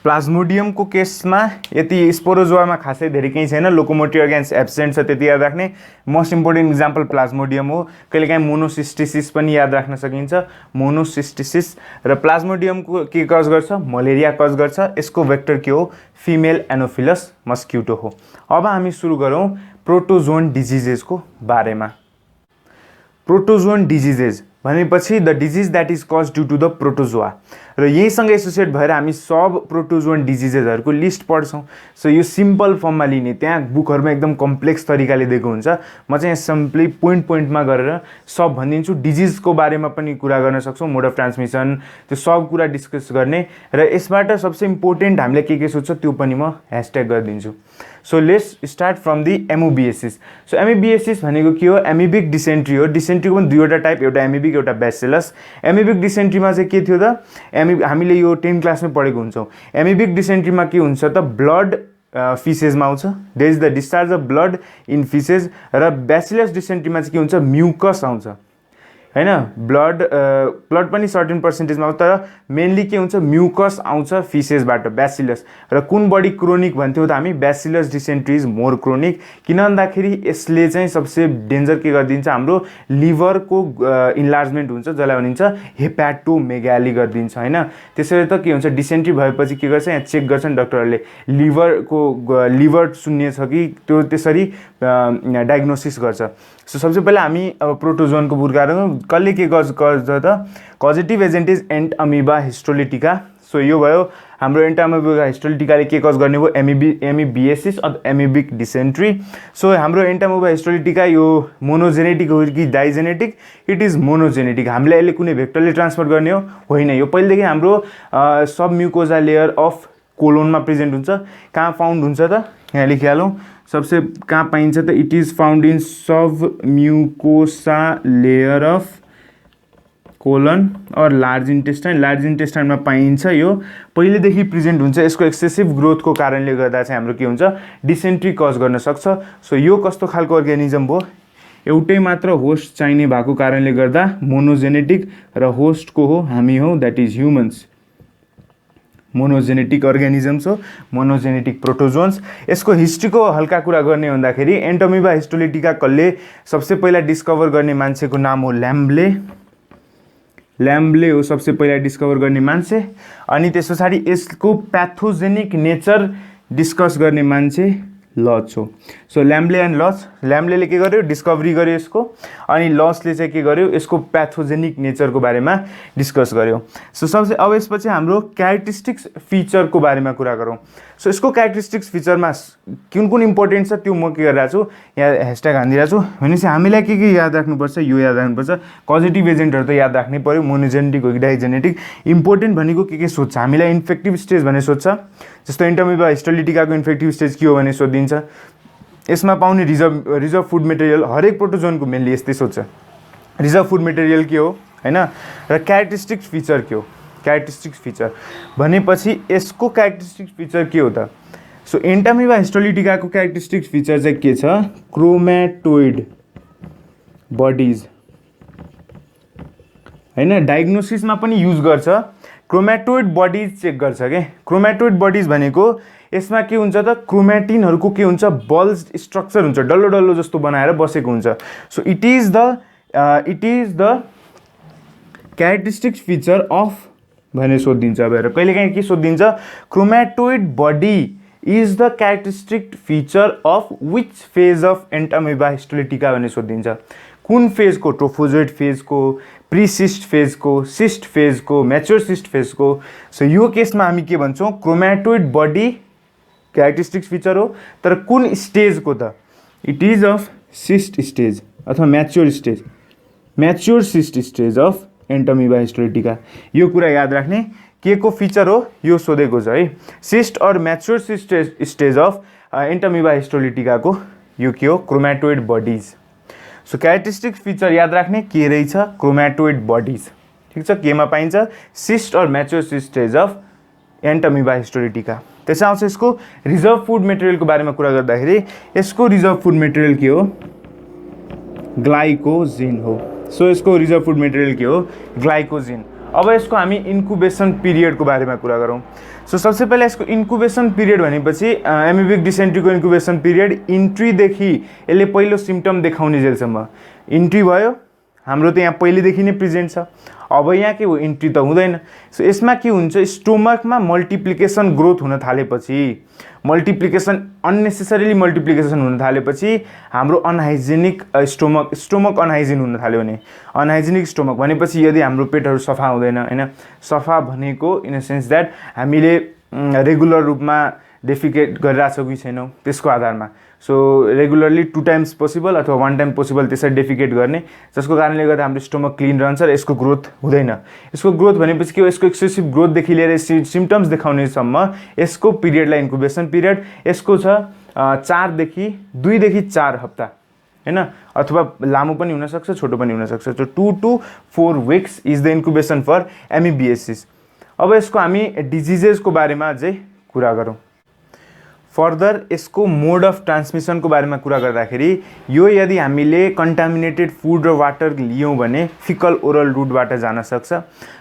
प्लाज्मोडियमको केसमा। यति स्पोरोजोआमा खासै धेरै केही छैन, लोकोमोटिभ अर्गेन्स एब्सेन्ट छ त्यति याद राख्ने। मोस्ट इम्पोर्टेन्ट इक्जाम्पल प्लाज्मोडियम हो। कहिलेकाहीँ मोनोसिस्टिसिस पनि याद राख्न सकिन्छ, मोनोसिस्टिसिस। र प्लाज्मोडियमको के कज गर्छ, मलेरिया कज गर्छ। यसको भेक्टर के हो, फिमेल एनोफिलस मस्क्युटो हो। अब हामी सुरु गरौँ प्रोटोजोन डिजिजेसको बारेमा। प्रोटोजोन डिजिजेस भनेपछि the disease that is cause due to the protozoa. र यहीसँग एसोसिएट भएर हामी सब प्रोटोजोन डिजिजेसहरूको लिस्ट पढ्छौँ। सो यो सिम्पल फर्ममा लिने, त्यहाँ बुकहरूमा एकदम कम्प्लेक्स तरिकाले दिएको हुन्छ। म चाहिँ सिम्पली पोइन्टमा गरेर सब भनिदिन्छु। डिजिजको बारेमा पनि कुरा गर्न सक्छौँ, मोड अफ ट्रान्समिसन, त्यो सब कुरा डिस्कस गर्ने। र यसबाट सबसे इम्पोर्टेन्ट हामीले के सोध्छ त्यो पनि म ह्यासट्याग गरिदिन्छु। So let's start from the amoebiasis. So amoebiasis भनेको के हो, एमिबिक डिसेन्ट्री हो। डिसेन्ट्रीको पनि दुईवटा टाइप, एउटा एमिबिक एउटा ब्यासिलस। एमिबिक डिसेन्ट्रीमा चाहिँ के थियो त, हामीले यो 10 क्लासमै पढेको हुन्छौँ। एमिबिक डिसेन्ट्रीमा के हुन्छ त, ब्लड फिसेसमा आउँछ, there is the discharge of blood in faeces. र ब्यासिलस डिसेन्ट्रीमा चाहिँ के हुन्छ, म्युकस आउँछ हैन। ब्लड पनि सर्टेन पर्सेन्टेजमा आउँछ, तर मेनली के हुन्छ, म्युकस आउँछ फिसेसबाट, ब्यासिलस। र कुन बढी क्रोनिक भन्थ्यौँ त हामी, bacillus dysentery is more chronic. किन भन्दाखेरि यसले चाहिँ सबसे डेन्जर के गरिदिन्छ, हाम्रो लिभरको इन्लार्जमेन्ट हुन्छ, जसलाई भनिन्छ हेपाटोमेगाली गरिदिन्छ हैन। त्यसैले त के हुन्छ, डिसेन्ट्री भएपछि के गर्छ, यहाँ चेक गर्छन् डक्टरहरूले, लिभर सुन्ने छ कि, त्यो त्यसरी डायग्नोसिस गर्छ। सो सबसे पहिला हामी अब प्रोटोजोनको कुरा गरौँ। कसले के गर्छ त, कजेटिभ agent is ain't amoeba histolytica. So यो भयो हाम्रो एन्ट अमिबा हिस्टोलिटिकाले के कज गर्ने भयो, एमिबिएसिस अथवा एमिबिक डिसेन्ट्री। सो हाम्रो एन्ट अमिबा हिस्टोलिटिका यो मोनोजेनेटिक हो कि डाइजेनेटिक, इट इज मोनोजेनेटिक। हामीले यसले कुनै भेक्टरले ट्रान्सफर गर्ने हो, होइन। यो पहिलेदेखि हाम्रो सब म्युकोजा लेयर अफ कोलोनमा प्रेजेन्ट हुन्छ। कहाँ फाउन्ड हुन्छ त, यहाँ लेखिहालौँ। सबसे कहाँ पाइन्छ त, it is found in submucosa layer of colon और लार्ज इन्टेस्टाइन। लार्ज इन्टेस्टाइनमा पाइन्छ, यो पहिलेदेखि प्रेजेन्ट हुन्छ। यसको एक्सेसिभ ग्रोथको कारणले गर्दा चाहिँ हाम्रो के हुन्छ, डिसेन्ट्री कज गर्न सक्छ। सो यो कस्तो खालको अर्ग्यानिजम हो, एउटै मात्र होस्ट चाहिने भएको कारणले गर्दा मोनोजेनेटिक, र होस्टको हो हामी हो, that is humans. Monogenetic organisms हो, मोनोजेनेटिक प्रोटोजोन्स। यसको हिस्ट्रीको हल्का कुरा गर्ने भन्दाखेरि एन्ट अमिबा हिस्टोलिटिका कसले सबसे पहिला डिस्कभर गर्ने मान्छेको नाम हो ल्याम्ब्ले हो सबसे पहिला डिस्कभर गर्ने मान्छे। अनि त्यस पछाडि यसको प्याथोजेनिक नेचर डिस्कस गर्ने मान्छे लच हो। सो ल्याम्ब्ले एन्ड लच, ल्याम्ब्लेले के गर्यो, डिस्कभरी गर्यो यसको, अनि लचले चाहिँ के गर्यो, यसको प्याथोजेनिक नेचरको बारेमा डिस्कस गर्यो। सो सबसे अब यसपछि हाम्रो क्यारेक्टरिस्टिक्स फिचरको बारेमा कुरा गरौँ। सो यसको क्यारेक्टरिस्टिक्स फिचरमा कुन कुन इम्पोर्टेन्ट छ त्यो म के गरिरहेको छु, यहाँ ह्यासट्याग हानिदिरहेको छु। भनेपछि हामीलाई के याद राख्नुपर्छ, यो याद राख्नुपर्छ, कजेटिभ एजेन्टहरू त याद राख्नै पऱ्यो, मोनोजेनेटिक हो कि डाइजेनेटिक। इम्पोर्टेन्ट भनेको के सोध्छ, हामीलाई इन्फेक्टिभ स्टेज भनेर सोध्छ। जस्तो एन्ट अमिबा हिस्टोलिटिकाको इन्फेक्टिभ स्टेज के हो भने सोधिन्छ। यसमा पाउने रिजर्भ फुड मेटेरियल, हरेक प्रोटोजोनको मेनली यस्तै सोध्छ, रिजर्भ फुड मेटेरियल के हो हैन। र क्यारेक्टरिस्टिक फिचर के हो, क्यारेक्टरिस्टिक फिचर भनेपछि यसको क्यारेक्टरिस्टिक फिचर के हो त। सो एन्ट अमिबा हिस्टोलिटिकाको क्यारेक्टरिस्टिक फिचर चाहिँ के छ, क्रोमेटोइड बडिज हैन। डायग्नोसिसमा पनि युज गर्छ, क्रोमेटोइड बडिज चेक गर्छ के। क्रोमेटोइड बडिज भनेको यसमा के हुन्छ त, क्रोमेटिनहरूको के हुन्छ, बल्ज स्ट्रक्चर हुन्छ, डल्लो डल्लो जस्तो बनाएर बसेको हुन्छ। So it is the characteristic feature of भनेर सोधिन्छ। अब हेर कहिलेकाहीँ के सोधिन्छ, chromatoid body is the characteristic feature of which phase of ain't amoeba histolytica भनेर सोधिन्छ। कुन फेजको, ट्रोफोजोइड फेजको, प्रिसिस्ट फेजको, सिस्ट फेजको, म्याच्योर सिस्ट फेजको। सो यो केसमा हामी के भन्छौँ, क्रोमेटोइड बडी क्यारेक्टरिस्टिक्स फिचर हो, तर कुन स्टेजको त, it is of cyst stage अथवा mature stage, mature cyst stage of ain't amoeba histolytica. यो कुरा याद राख्ने के को फिचर हो यो सोधेको छ है। सिस्ट और म्याच्योर स्टेज अफ एन्टामिबा हिस्टोलिटिकाको यो के हो क्रोमेटोइड बडीज। सो क्यारेक्टरिस्टिक फिचर याद राख्ने के रहेछ क्रोमेटोइड बडीज। ठिक छ, केमा पाइन्छ सिस्ट और mature stage of entamoeba histolytica. त्यसै आउँछ यसको रिजर्भ फुड मेटेरियलको बारेमा कुरा गर्दाखेरि यसको रिजर्भ फुड मेटेरियल के हो ग्लाइकोजिन हो। सो यसको रिजर्भ फुड मेटेरियल के हो ग्लाइकोजिन। अब यसको हामी इन्क्युबेसन पिरियडको बारेमा कुरा गरौँ। सो सबसे पहिला यसको इन्क्युबेसन पिरियड भनेपछि एमिबिक डिसेन्ट्रीको इन्क्युबेसन पिरियड इन्ट्रीदेखि यसले पहिलो सिम्पटम देखाउने जेलसम्म इन्ट्री भयो हाम्रो त यहाँ पहिलेदेखि नै प्रेजेन्ट छ। अब यहाँ के हो इन्ट्री त हुँदैन। सो यसमा के हुन्छ स्टोमकमा मल्टिप्लिकेसन ग्रोथ हुन थालेपछि मल्टिप्लिकेसन अननेसेसरीली मल्टिप्लिकेसन हुन थालेपछि हाम्रो अनहाइजेनिक स्टोमक अनहाइजिन हुन थाल्यो भने अनहाइजेनिक स्टोमक भनेपछि यदि हाम्रो पेटहरू सफा हुँदैन हैन, सफा भनेको इन अ सेन्स द्याट हामीले रेगुलर रूपमा डेफिकेट गरिरहेछौँ कि छैनौँ त्यसको आधारमा। सो रेगुलरली 2 टाइम्स पोसिबल अथवा 1 टाइम पोसिबल त्यसरी डेफिकेट गर्ने जसको कारणले गर्दा हाम्रो स्टोमक क्लिन रहन्छ र यसको ग्रोथ हुँदैन। यसको ग्रोथ भनेपछि के हो यसको एक्सेसिभ ग्रोथदेखि लिएर सिम्पटम्स देखाउनेसम्म यसको पिरियडलाई इन्क्युबेसन पिरियड यसको छ 2 देखि 4 हप्ता हैन, अथवा लामो पनि हुनसक्छ छोटो पनि हुनसक्छ। So 2 to 4 weeks is the incubation for amoebiasis. अब यसको हामी डिजिजेसको बारेमा अझै कुरा गरौँ। फर्दर यसको मोड अफ ट्रान्समिसनको बारेमा कुरा गर्दाखेरि यो यदि हामीले कन्टामिनेटेड फुड र वाटर लियौँ भने फिकल ओरल रुटबाट जान सक्छ।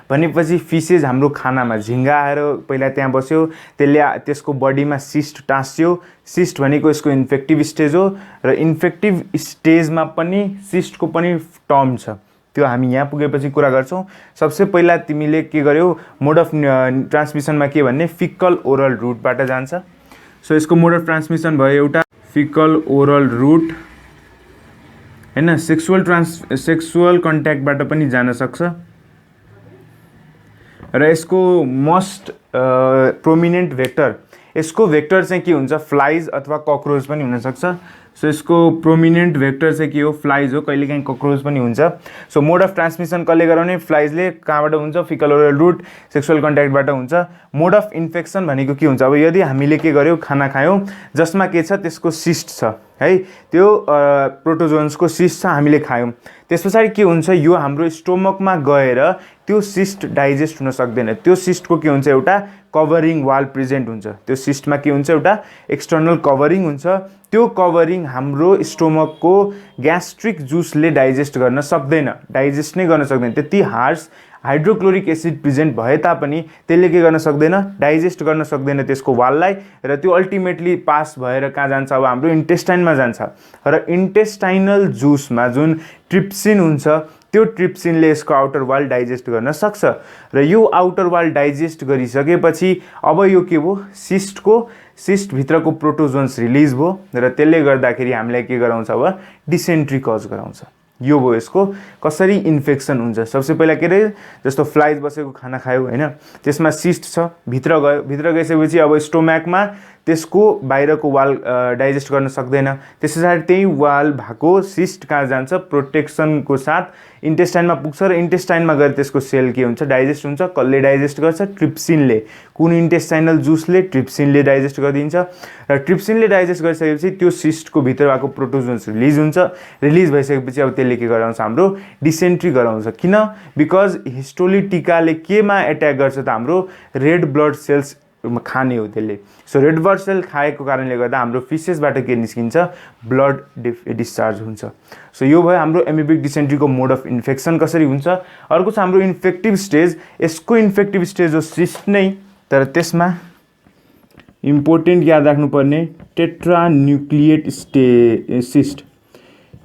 भनेपछि फिसेज हाम्रो खानामा झिङ्गा आएर पहिला त्यहाँ बस्यो, त्यसले त्यसको बडीमा सिस्ट टाँस्यो। सिस्ट भनेको यसको इन्फेक्टिभ स्टेज हो र इन्फेक्टिभ स्टेजमा पनि सिस्टको पनि टर्म छ, त्यो हामी यहाँ पुगेपछि कुरा गर्छौँ। सबसे पहिला तिमीले के गर्यौ मोड अफ ट्रान्समिसनमा के भन्ने फिकल ओरल रुटबाट जान्छ। सो यसको मोड अफ ट्रान्समिसन भयो एउटा फिकल ओरल रुट हैन, सेक्सुअल कन्ट्याक्टबाट पनि जान सक्छ र यसको मोस्ट प्रोमिनेन्ट भेक्टर यसको भेक्टर चाहिँ के हुन्छ फ्लाइज अथवा ककरोच पनि हुनसक्छ। सो यसको प्रोमिनेन्ट भेक्टर चाहिँ के हो फ्लाइज हो, कहिलेकाहीँ ककरोच पनि हुन्छ। सो मोड अफ ट्रान्समिसन कसले गराउने फ्लाइजले, कहाँबाट हुन्छ फिकल ओरल रुट सेक्सुअल कन्ट्याक्टबाट हुन्छ। मोड अफ इन्फेक्सन भनेको के हुन्छ अब यदि हामीले के गर्यौँ खाना खायौँ जसमा के छ त्यसको सिस्ट छ है, त्यो प्रोटोजोन्सको सिस्ट छ हामीले खायौँ, त्यस पछाडि के हुन्छ यो हाम्रो स्टोमकमा गएर त्यो सिस्ट डाइजेस्ट हुन सक्दैन। त्यो सिस्टको के हुन्छ एउटा कभरिङ वाल प्रेजेन्ट हुन्छ, त्यो सिस्टमा के हुन्छ एउटा एक्सटर्नल कभरिङ हुन्छ। त्यो कभरिङ हाम्रो स्टोमकको ग्यास्ट्रिक जुसले डाइजेस्ट गर्न सक्दैन, डाइजेस्ट नै गर्न सक्दैन। त्यति हार्स हाइड्रोक्लोरिक एसिड प्रेजेन्ट भए तापनि त्यसले के गर्न सक्दैन डाइजेस्ट गर्न सक्दैन त्यसको वाललाई र त्यो अल्टिमेटली पास भएर कहाँ जान्छ अब हाम्रो इन्टेस्टाइनमा जान्छ र इन्टेस्टाइनल जुसमा जुन ट्रिप्सिन हुन्छ त्यो ट्रिप्सिनले यसको आउटर वाल डाइजेस्ट गर्न सक्छ र यो आउटर वाल डाइजेस्ट गरिसकेपछि अब यो के भयो सिस्टभित्रको प्रोटोजोन्स रिलिज भयो र त्यसले गर्दाखेरि हामीलाई के गराउँछ अब डिसेन्ट्री कज गराउँछ। यो भयो यसको कसरी इन्फेक्सन हुन्छ। सबसे पहिला के अरे जस्तो फ्लाइज बसेको खाना खायो हैन, त्यसमा सिस्ट छ, भित्र गयो, भित्र गइसकेपछि अब स्टोमकमा त्यसको बाहिरको वाल डाइजेस्ट गर्न सक्दैन, त्यस पछाडि त्यही वाल भएको सिस्ट कहाँ जान्छ प्रोटेक्सनको साथ इन्टेस्टाइनमा पुग्छ र इन्टेस्टाइनमा गएर त्यसको सेल के हुन्छ डाइजेस्ट हुन्छ। कसले डाइजेस्ट गर्छ ट्रिप्सिनले, कुन इन्टेस्टाइनल जुसले ट्रिप्सिनले डाइजेस्ट गरिदिन्छ र ट्रिप्सिनले डाइजेस्ट गरिसकेपछि त्यो सिस्टको भित्र भएको प्रोटोजोन्स रिलिज हुन्छ। रिलिज भइसकेपछि अब त्यसले के गराउँछ हाम्रो डिसेन्ट्री गराउँछ। किन बिकज हिस्टोलिटिकाले केमा एट्याक गर्छ त हाम्रो रेड ब्लड सेल्स खाने हो त्यसले। सो रेड ब्लड सेल खाएको कारणले गर्दा हाम्रो फिसेसबाट के निस्किन्छ ब्लड डिस्चार्ज हुन्छ। सो यो भयो हाम्रो एमिबिक डिसेन्ट्रीको मोड अफ इन्फेक्सन कसरी हुन्छ। अर्को छ हाम्रो इन्फेक्टिभ स्टेज। यसको इन्फेक्टिभ स्टेज हो सिस्ट नै, तर त्यसमा इम्पोर्टेन्ट याद राख्नुपर्ने tetranucleate cyst.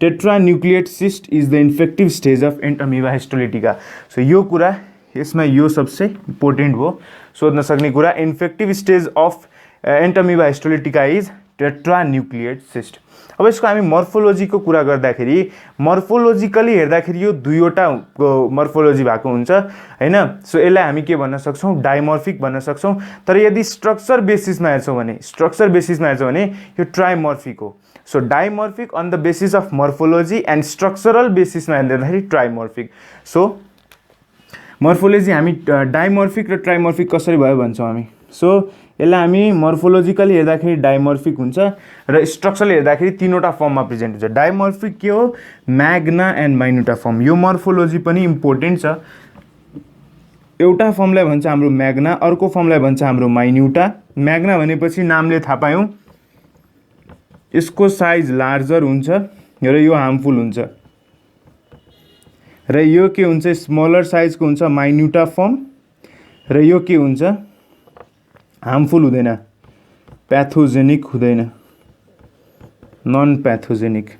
Tetranucleate cyst is the infective stage of entamoeba histolytica. So यो कुरा यसमा यो सबसे इम्पोर्टेन्ट हो सोध्न सक्ने कुरा। Infective stage of entamoeba histolytica is tetranucleate cyst. अब यसको हामी मर्फोलोजीको कुरा गर्दाखेरि मर्फोलोजिकली हेर्दाखेरि यो दुईवटा मर्फोलोजी भएको हुन्छ हैन। सो यसलाई हामी के भन्न सक्छौँ डाइमर्फिक भन्न सक्छौँ। तर यदि स्ट्रक्चर बेसिसमा हेर्छौँ भने यो ट्राइमर्फिक हो। So dimorphic on the basis of morphology and structural बेसिसमा हेर्दाखेरि ट्राइमर्फिक। सो मर्फोलोजी हामी डाइमर्फिक र ट्राइमर्फिक कसरी भयो भन्छौँ हामी। सो यसलाई हामी मर्फोलोजिकली हेर्दाखेरि डाइमर्फिक हुन्छ र स्ट्रक्चरली हेर्दाखेरि तीनवटा फर्ममा प्रेजेन्ट हुन्छ। डाइमर्फिक के हो? म्याग्ना एन्ड माइन्युटा फर्म। यो मर्फोलोजी पनि इम्पोर्टेन्ट छ। एउटा फर्मलाई भन्छ हाम्रो म्याग्ना, अर्को फर्मलाई भन्छ हाम्रो माइन्युटा। म्याग्ना भनेपछि नामले थाहा पायौँ यसको साइज लार्जर हुन्छ र यो हार्मफुल हुन्छ, र यो के हुन्छ स्मलर साइजको हुन्छ माइन्युटा फर्म, र यो के हुन्छ हार्मफुल हुँदैन, प्याथोजेनिक हुँदैन, नन प्याथोजेनिक।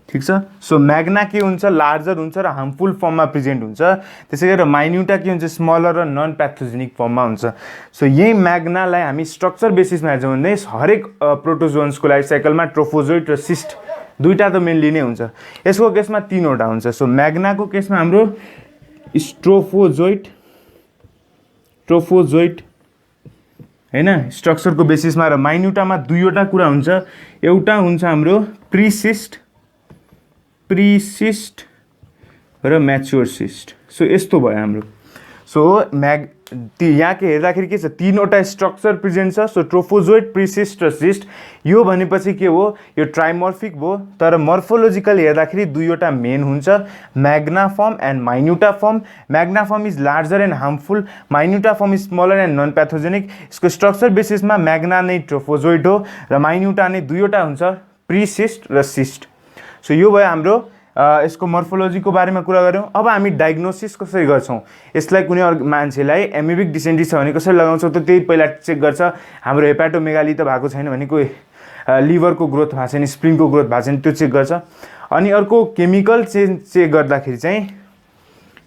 ठिक छ। सो म्याग्ना के हुन्छ लार्जर हुन्छ र हार्मफुल फर्ममा प्रेजेन्ट हुन्छ, त्यसै गरेर माइन्युटा के हुन्छ स्मलर र नन प्याथोजेनिक फर्ममा हुन्छ। सो यही म्याग्नालाई हामी स्ट्रक्चर बेसिसमा हेर्छौँ भने हरेक प्रोटोजोन्सको लाइफ साइकलमा ट्रोफोजोइट र सिस्ट दुईटा त मेनली नै हुन्छ। यसको केसमा तीनवटा हुन्छ। सो म्याग्नाको केसमा हाम्रो ट्रोफोजोइट हैन स्ट्रक्चरको बेसिसमा, र माइन्युटामा दुईवटा कुरा हुन्छ। एउटा हुन्छ हाम्रो प्रिसिस्ट र म्याच्योर सिस्ट। सो यस्तो भयो हाम्रो। सो यहाँ के हेर्दाखेरि के छ तीनवटा स्ट्रक्चर प्रेजेन्ट छ। सो ट्रोफोजोइट, प्रिसिस्ट र सिस्ट। यो भनेपछि के हो यो ट्राइमर्फिक भयो, तर मर्फोलोजिकली हेर्दाखेरि दुईवटा मेन हुन्छ, magna form and minuta form. Magna form is larger and harmful, minuta form is smaller and non pathogenic. यसको स्ट्रक्चर बेसिसमा म्याग्ना नै ट्रोफोजोइट हो र माइन्युटा नै दुईवटा हुन्छ, प्रिसिस्ट र सिस्ट। सो यो भयो हाम्रो यसको मर्फोलोजीको बारेमा कुरा गऱ्यौँ। अब हामी डायग्नोसिस कसरी गर्छौँ, यसलाई कुनै मान्छेलाई एमिबिक डिसेन्ट्री छ भने कसरी लगाउँछौँ त त्यही पहिला चेक गर्छ हाम्रो हेपाटोमेगाली त भएको छैन भने, कोही लिभरको ग्रोथ भएको छैन, स्प्लिनको ग्रोथ भएको छैन, त्यो चेक गर्छ। अनि अर्को केमिकल चेक गर्दाखेरि चाहिँ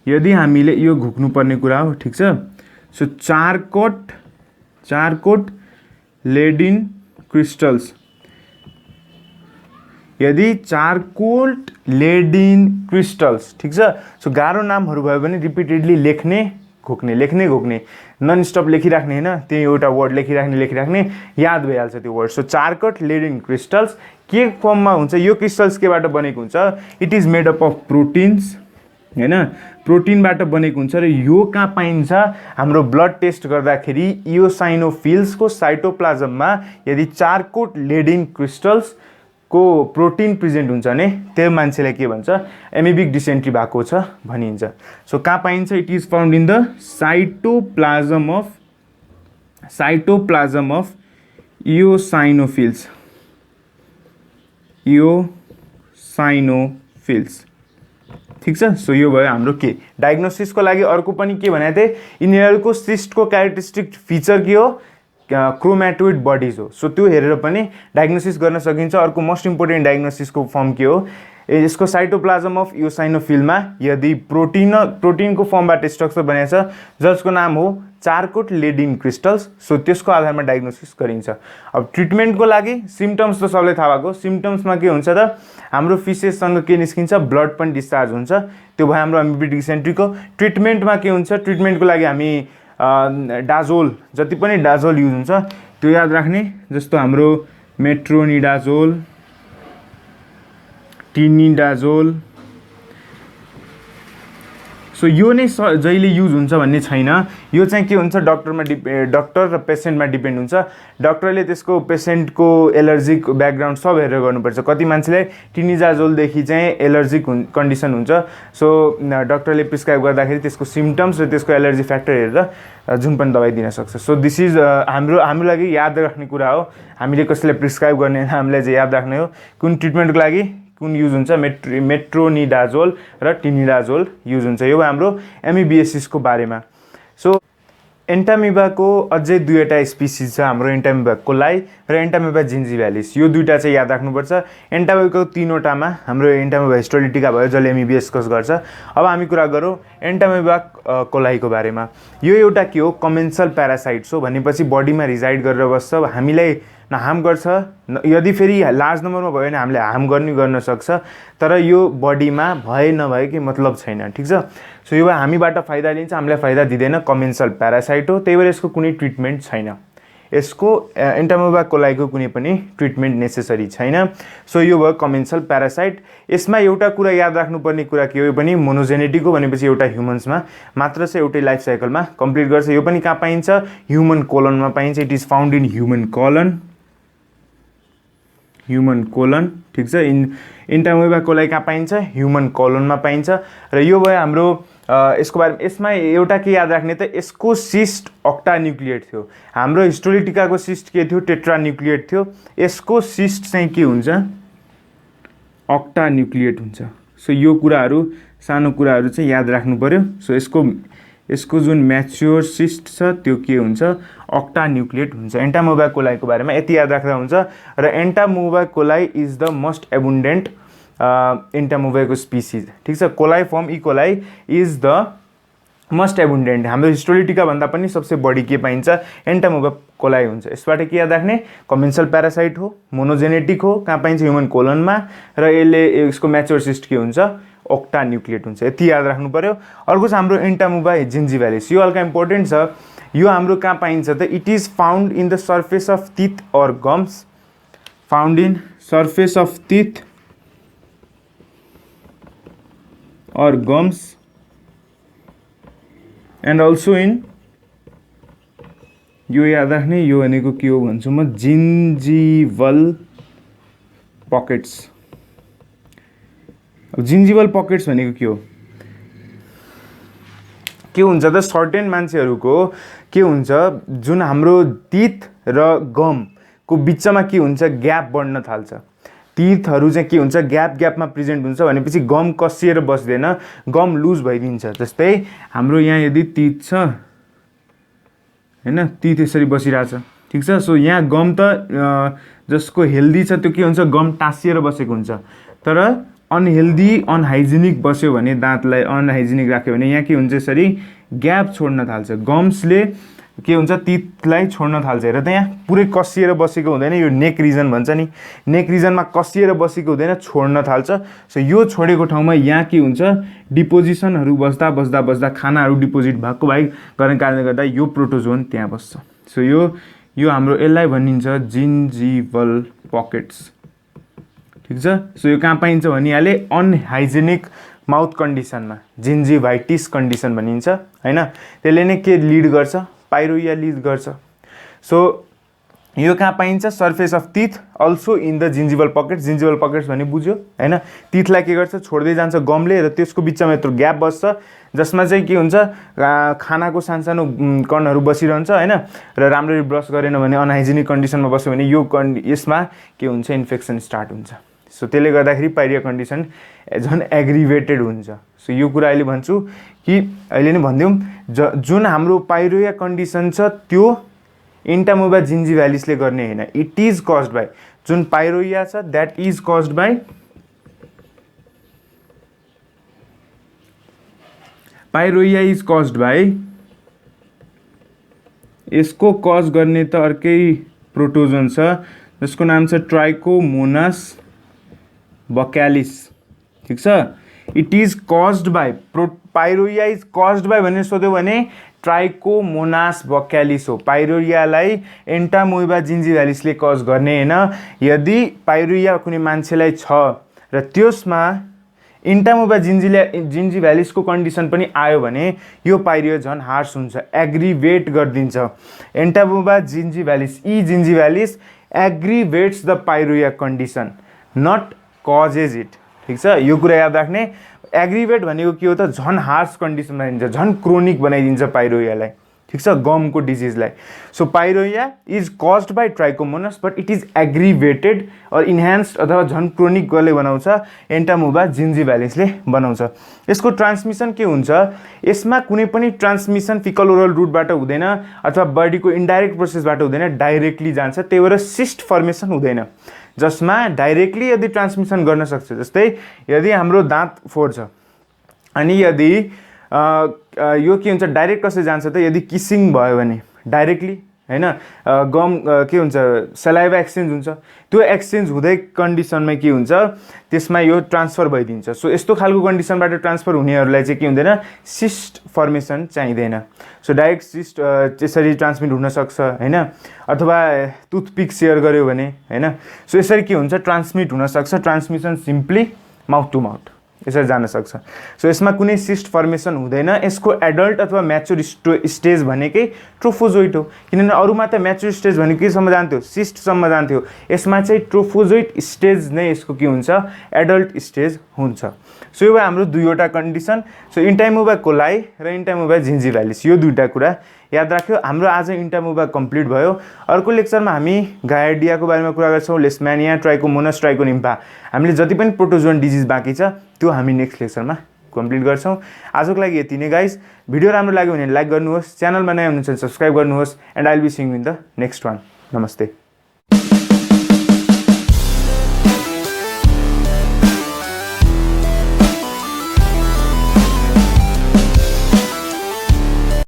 यदि हामीले यो घुक्नुपर्ने कुरा हो, ठिक छ। सो चारकोट लेडिन क्रिस्टल्स, यदि चारकोट लेडिन क्रिस्टल्स, ठिक छ। सो गाह्रो नामहरू भयो भने रिपिटेडली लेख्ने घोक्ने नन स्टप लेखिराख्ने होइन, त्यही एउटा वर्ड लेखिराख्ने याद भइहाल्छ त्यो वर्ड। सो चारकोट लेडिन क्रिस्टल्स के फर्ममा हुन्छ, यो क्रिस्टल्स केबाट बनेको हुन्छ, it is made up of proteins हैन, प्रोटिनबाट बनेको हुन्छ। र यो कहाँ पाइन्छ हाम्रो ब्लड टेस्ट गर्दाखेरि इओसाइनोफिल्सको साइटोप्लाज्ममा यदि चारकोट लेडिन क्रिस्टल्स को प्रोटिन प्रेजेन्ट हुन्छ भने त्यो मान्छेलाई के भन्छ एमिबिक डिसेन्ट्री भएको छ भनिन्छ। सो कहाँ पाइन्छ, it is found in the cytoplasm of eosinophils. ठिक छ। सो यो भयो हाम्रो के डायग्नोसिसको लागि। अर्को पनि के भनेको थिएँ, यिनीहरूको सिस्टको क्यारेक्टरिस्टिक फिचर के हो, क्रोमेटोइड बडिज हो। सो त्यो हेरेर पनि डायग्नोसिस गर्न सकिन्छ। अर्को मोस्ट इम्पोर्टेन्ट डायग्नोसिसको फर्म के हो, यसको साइटोप्लाज्म अफ इओसाइनोफिलमा यदि प्रोटिनको फर्मबाट स्ट्रक्चर बनेको छ जसको नाम हो चारकोट लेडिन क्रिस्टल्स, सो त्यसको आधारमा डायग्नोसिस गरिन्छ। अब ट्रिटमेन्टको लागि सिम्टम्स त सबैलाई थाहा भएको, सिम्टम्समा के हुन्छ त हाम्रो फिसेससँग के निस्किन्छ, ब्लड पनि डिस्चार्ज हुन्छ, त्यो भयो हाम्रो एमिबिक डिसेन्ट्रीको। ट्रिटमेन्टमा के हुन्छ, ट्रिटमेन्टको लागि हामी डाजोल, जति पनि डाजोल युज हुन्छ त्यो याद राख्ने, जस्तो हाम्रो मेट्रोनिडाजोल, टिनिडाजोल। सो यो नै जहिले युज हुन्छ भन्ने छैन, यो चाहिँ के हुन्छ डक्टर र पेसेन्टमा डिपेन्ड हुन्छ। डक्टरले त्यसको पेसेन्टको एलर्जिक ब्याकग्राउन्ड सब हेरेर गर्नुपर्छ। कति मान्छेलाई टिनिडाजोलदेखि चाहिँ एलर्जिक कन्डिसन हुन्छ, सो डक्टरले प्रिस्क्राइब गर्दाखेरि त्यसको सिम्टम्स र त्यसको एलर्जी फ्याक्टर हेरेर जुन पनि दबाई दिन सक्छ। सो दिस इज हाम्रो लागि याद राख्ने कुरा हो। हामीले कसैलाई प्रिस्क्राइब गर्ने हामीलाई चाहिँ याद राख्ने हो कुन ट्रिटमेन्टको लागि कुन युज हुन्छ, मेट्रोनिडाजोल र टिनिडाजोल युज हुन्छ। यो हाम्रो एमिबिएसिसको बारेमा। सो एन्टामिबाको अझै दुईवटा स्पिसिस छ हाम्रो, एन्टामिबा कोलाई र एन्टामिबा जिन्जिभ्यालिस। यो दुईवटा चाहिँ याद राख्नुपर्छ। एन्टामिबाको तीनवटामा हाम्रो एन्टामिबा हिस्टोलिटिका भयो जसले एमिबिएस कस गर्छ। अब हामी कुरा गरौँ एन्टामिबा कोलाईको बारेमा। यो एउटा के हो, कमेन्सल प्यारासाइट्स हो, भनेपछि बडीमा रिजाइड गरेर बस्छ, हामीलाई न हार्म गर्छ, यदि फेरि लार्ज नम्बरमा भयो भने हामीले हार्म गर्न सक्छ, तर यो बडीमा भए नभए कि मतलब छैन। ठिक छ। सो यो हामीबाट फाइदा लिन्छ, हामीलाई फाइदा दिँदैन, कमेन्सल प्यारासाइट हो, त्यही भएर यसको कुनै ट्रिटमेन्ट छैन। यसको एन्टामोeba कोलाईको कुनै पनि ट्रिटमेन्ट नेसेसरी छैन। सो यो भयो कमेन्सल प्यारासाइट। यसमा एउटा कुरा याद राख्नुपर्ने कुरा के हो पनि मोनोजेनेटिक हो भनेपछि एउटा ह्युमन्समा मात्र चाहिँ एउटै लाइफ साइकलमा कम्प्लिट गर्छ। यो पनि कहाँ पाइन्छ? ह्युमन कोलनमा पाइन्छ। It is found in human colon, ठिक छ। एन्टामोeba कोलाई कहाँ पाइन्छ? ह्युमन कोलनमा पाइन्छ। र यो भयो हाम्रो यसको बारेमा। यसमा एउटा के याद राख्ने त यसको सिस्ट अक्टा न्युक्लिएट थियो। हाम्रो हिस्टोलिटिकाको सिस्ट के थियो? टेट्रा न्युक्लिएट थियो। यसको सिस्ट चाहिँ के हुन्छ? अक्टा न्युक्लिएट हुन्छ। सो यो कुराहरू सानो कुराहरू चाहिँ याद राख्नु पर्यो। सो यसको जुन म्याच्योर सिस्ट छ त्यो के हुन्छ? अक्टा न्युक्लिएट हुन्छ। एन्टामोeba कोलाईको बारेमा यति याद राख्दा हुन्छ। र entamoeba coli is the most abundant एन्टामोबाको स्पिसिज, ठिक छ। Coli form E coli is the most abundant. हाम्रो हिस्टोलिटिका भन्दा पनि सबसे बढी के पाइन्छ? एन्टामोeba कोलाई हुन्छ। यसबाट के याद राख्ने? कमेन्सल प्यारासाइट हो, मोनोजेनेटिक हो, कहाँ पाइन्छ? ह्युमन कोलनमा। र यसको म्याच्योर सिस्ट के हुन्छ? अक्टा न्युक्लिएट हुन्छ। यति याद राख्नु पर्यो। अर्को छ हाम्रो एन्टामोeba जिन्जिभ्यालिस। यो हल्का इम्पोर्टेन्ट छ। यो हाम्रो कहाँ पाइन्छ त? It is found in the surface of teeth और gums. Found in surface of teeth और gums and also in यो याद राख्ने। यो भनेको के हो भन्छु म? जिन्जिभल पकेट्स। अब जिन्जिभल पकेट्स भनेको के हो? के हुन्छ त? सर्टेन मान्छेहरूको के हुन्छ? जुन हाम्रो टिथ र गमको बिचमा के हुन्छ? ग्याप बढ्न थाल्छ। टिथहरू चाहिँ के हुन्छ? ग्यापमा प्रेजेन्ट हुन्छ भनेपछि गम कसिएर बस्दैन, गम लुज भइदिन्छ। जस्तै हाम्रो यहाँ यदि टिथ छ हैन, टिथ यसरी बसिरहेछ, ठिक छ। सो यहाँ गम त जसको हेल्दी छ त्यो के हुन्छ? गम टाँसिएर बसेको हुन्छ। तर अनहेल्दी अनहाइजेनिक बस्यो भने, दाँतलाई अनहाइजेनिक राख्यो भने यहाँ के हुन्छ? यसरी ग्याप छोड्न थाल्छ। गम्सले के हुन्छ? टिथलाई छोड्न थाल्छ। हेर त यहाँ पुरै कसिएर बसेको हुँदैन। यो नेक रिजन भन्छ नि, नेक रिजनमा कसिएर बसेको हुँदैन, छोड्न थाल्छ। सो यो छोडेको ठाउँमा यहाँ के हुन्छ? डिपोजिसनहरू बस्दा खानाहरू डिपोजिट भएको गर्ने कारणले गर्दा यो प्रोटोजोन त्यहाँ बस्छ। सो यो हाम्रो यसलाई भनिन्छ जिन्जिभल पकेट्स, ठिक छ। सो यो कहाँ पाइन्छ भनिहाले? अनहाइजेनिक माउथ कन्डिसनमा, जिन्जिभाइटिस कन्डिसन भनिन्छ हैन। त्यसले नै के लिड गर्छ? पाइरोइया लिड गर्छ। सो यो कहाँ पाइन्छ? Surface of teeth, also in the gingival pockets. Gingival pockets भने बुझ्यो हैन। टिथलाई के गर्छ? छोड्दै जान्छ गमले, र त्यसको बिचमा यत्रो ग्याप बस्छ जसमा चाहिँ के हुन्छ? खानाको सानो कणहरू बसिरहन्छ हैन। र राम्ररी ब्रस गरेन भने, अनहाइजेनिक कन्डिसनमा बस्यो भने यसमा के हुन्छ? इन्फेक्सन स्टार्ट हुन्छ। सो त्यसले गर्दाखेरि पाइरिया कन्डिसन झन् एग्रिभेटेड हुन्छ। सो यो कुरा अहिले भन्छु कि अहिले नै भनिदिउँ, जुन हाम्रो पाइरिया कन्डिसन छ त्यो एन्टामोeba जिन्जिभ्यालिसले गर्ने हैन। इट इज कज्ड बाई, जुन पाइरोइया छ that is caused by pyorrhoea is caused by, यसको कज गर्ने त अर्कै प्रोटोजोन छ जसको नाम छ ट्राइकोमोनास बक्यालिस, ठिक छ। It is caused by, pyorrhoea is caused by भनेर सोध्यो भने ट्राइकोमोनास बक्यालिस हो। पाइरोइयालाई एन्टामोeba जिन्जिभ्यालिसले कज गर्ने हैन। यदि पाइरोइया कुनै मान्छेलाई छ र त्यसमा एन्टामोeba जिन्जिभ्यालिसको कन्डिसन पनि आयो भने यो पाइरिया झन् हार्स हुन्छ, एग्रिभेट गरिदिन्छ। Entamoeba gingivalis aggravates the pyorrhoea condition, not causes it, ठिक छ। यो कुरा याद राख्ने। एग्रिभेट भनेको के हो त? झन् हार्स कन्डिसन बनाइदिन्छ, झन् क्रोनिक बनाइदिन्छ पाइरोइयालाई, ठिक छ, गमको डिजिजलाई। So pyorrhoea is caused by trichomonas but it is aggravated और इन्हान्स्ड अथवा झन् क्रोनिक कसले बनाउँछ? एन्टामोeba जिन्जिभ्यालिसले बनाउँछ। यसको ट्रान्समिसन के हुन्छ? यसमा कुनै पनि ट्रान्समिसन फिकल ओरल रुटबाट हुँदैन अथवा बडीको इन्डाइरेक्ट प्रोसेसबाट हुँदैन, डाइरेक्टली जान्छ। त्यही भएर सिस्ट फर्मेसन हुँदैन, जसमा डाइरेक्टली यदि ट्रान्समिसन गर्न सक्छ। जस्तै यदि हाम्रो दाँत फोहोर छ अनि यदि यो के हुन्छ? डाइरेक्ट कसरी जान्छ त? यदि किसिङ भयो भने डाइरेक्टली हैन गम के हुन्छ सलाइभा एक्सचेन्ज हुन्छ त्यो एक्सचेन्ज हुँदै कन्डिसनमा के हुन्छ त्यसमा यो ट्रान्सफर भइदिन्छ सो यस्तो खालको कन्डिसनबाट ट्रान्सफर हुनेहरूलाई चाहिँ के हुँदैन सिस्ट फर्मेसन चाहिँदैन सो डाइरेक्ट सिस्ट त्यसरी ट्रान्समिट हुन सक्छ हैन अथवा टुथपिक सेयर गर्यो भने हैन सो यसरी के हुन्छ ट्रान्समिट हुन सक्छ transmission simply mouth to mouth यसरी जान सक्छ सो यसमा कुनै सिस्ट फर्मेसन हुँदैन यसको एडल्ट अथवा म्याच्योर स्टेज भनेकै ट्रोफोजोइट हो किनभने अरूमा त म्याच्योर स्टेज भनेको केसम्म जान्थ्यो सिस्टसम्म जान्थ्यो यसमा चाहिँ ट्रोफोजोइट स्टेज नै यसको के हुन्छ एडल्ट स्टेज हुन्छ सो यो हाम्रो दुईवटा कन्डिसन सो इन्टाइमोबा कोलाई र इन्टाइमोबा जिन्जिभालिस यो दुईटा कुरा याद राख्यो हाम्रो आज इन्टाइमोबा कम्प्लिट भयो अर्को लेक्चरमा हामी गायर्डियाको बारेमा कुरा गर्छौँ लेस्मानिया ट्राइकोमोनस ट्राइकोनिम्फा हामीले जति पनि प्रोटोजोन डिजिज बाँकी छ त्यो हामी नेक्स्ट लेक्चरमा कम्प्लिट गर्छौँ आजको लागि यति नै गाइज भिडियो राम्रो लाग्यो भने लाइक गर्नुहोस् च्यानलमा नयाँ हुनुहुन्छ भने सब्सक्राइब गर्नुहोस् and I will be seeing in the next one नमस्ते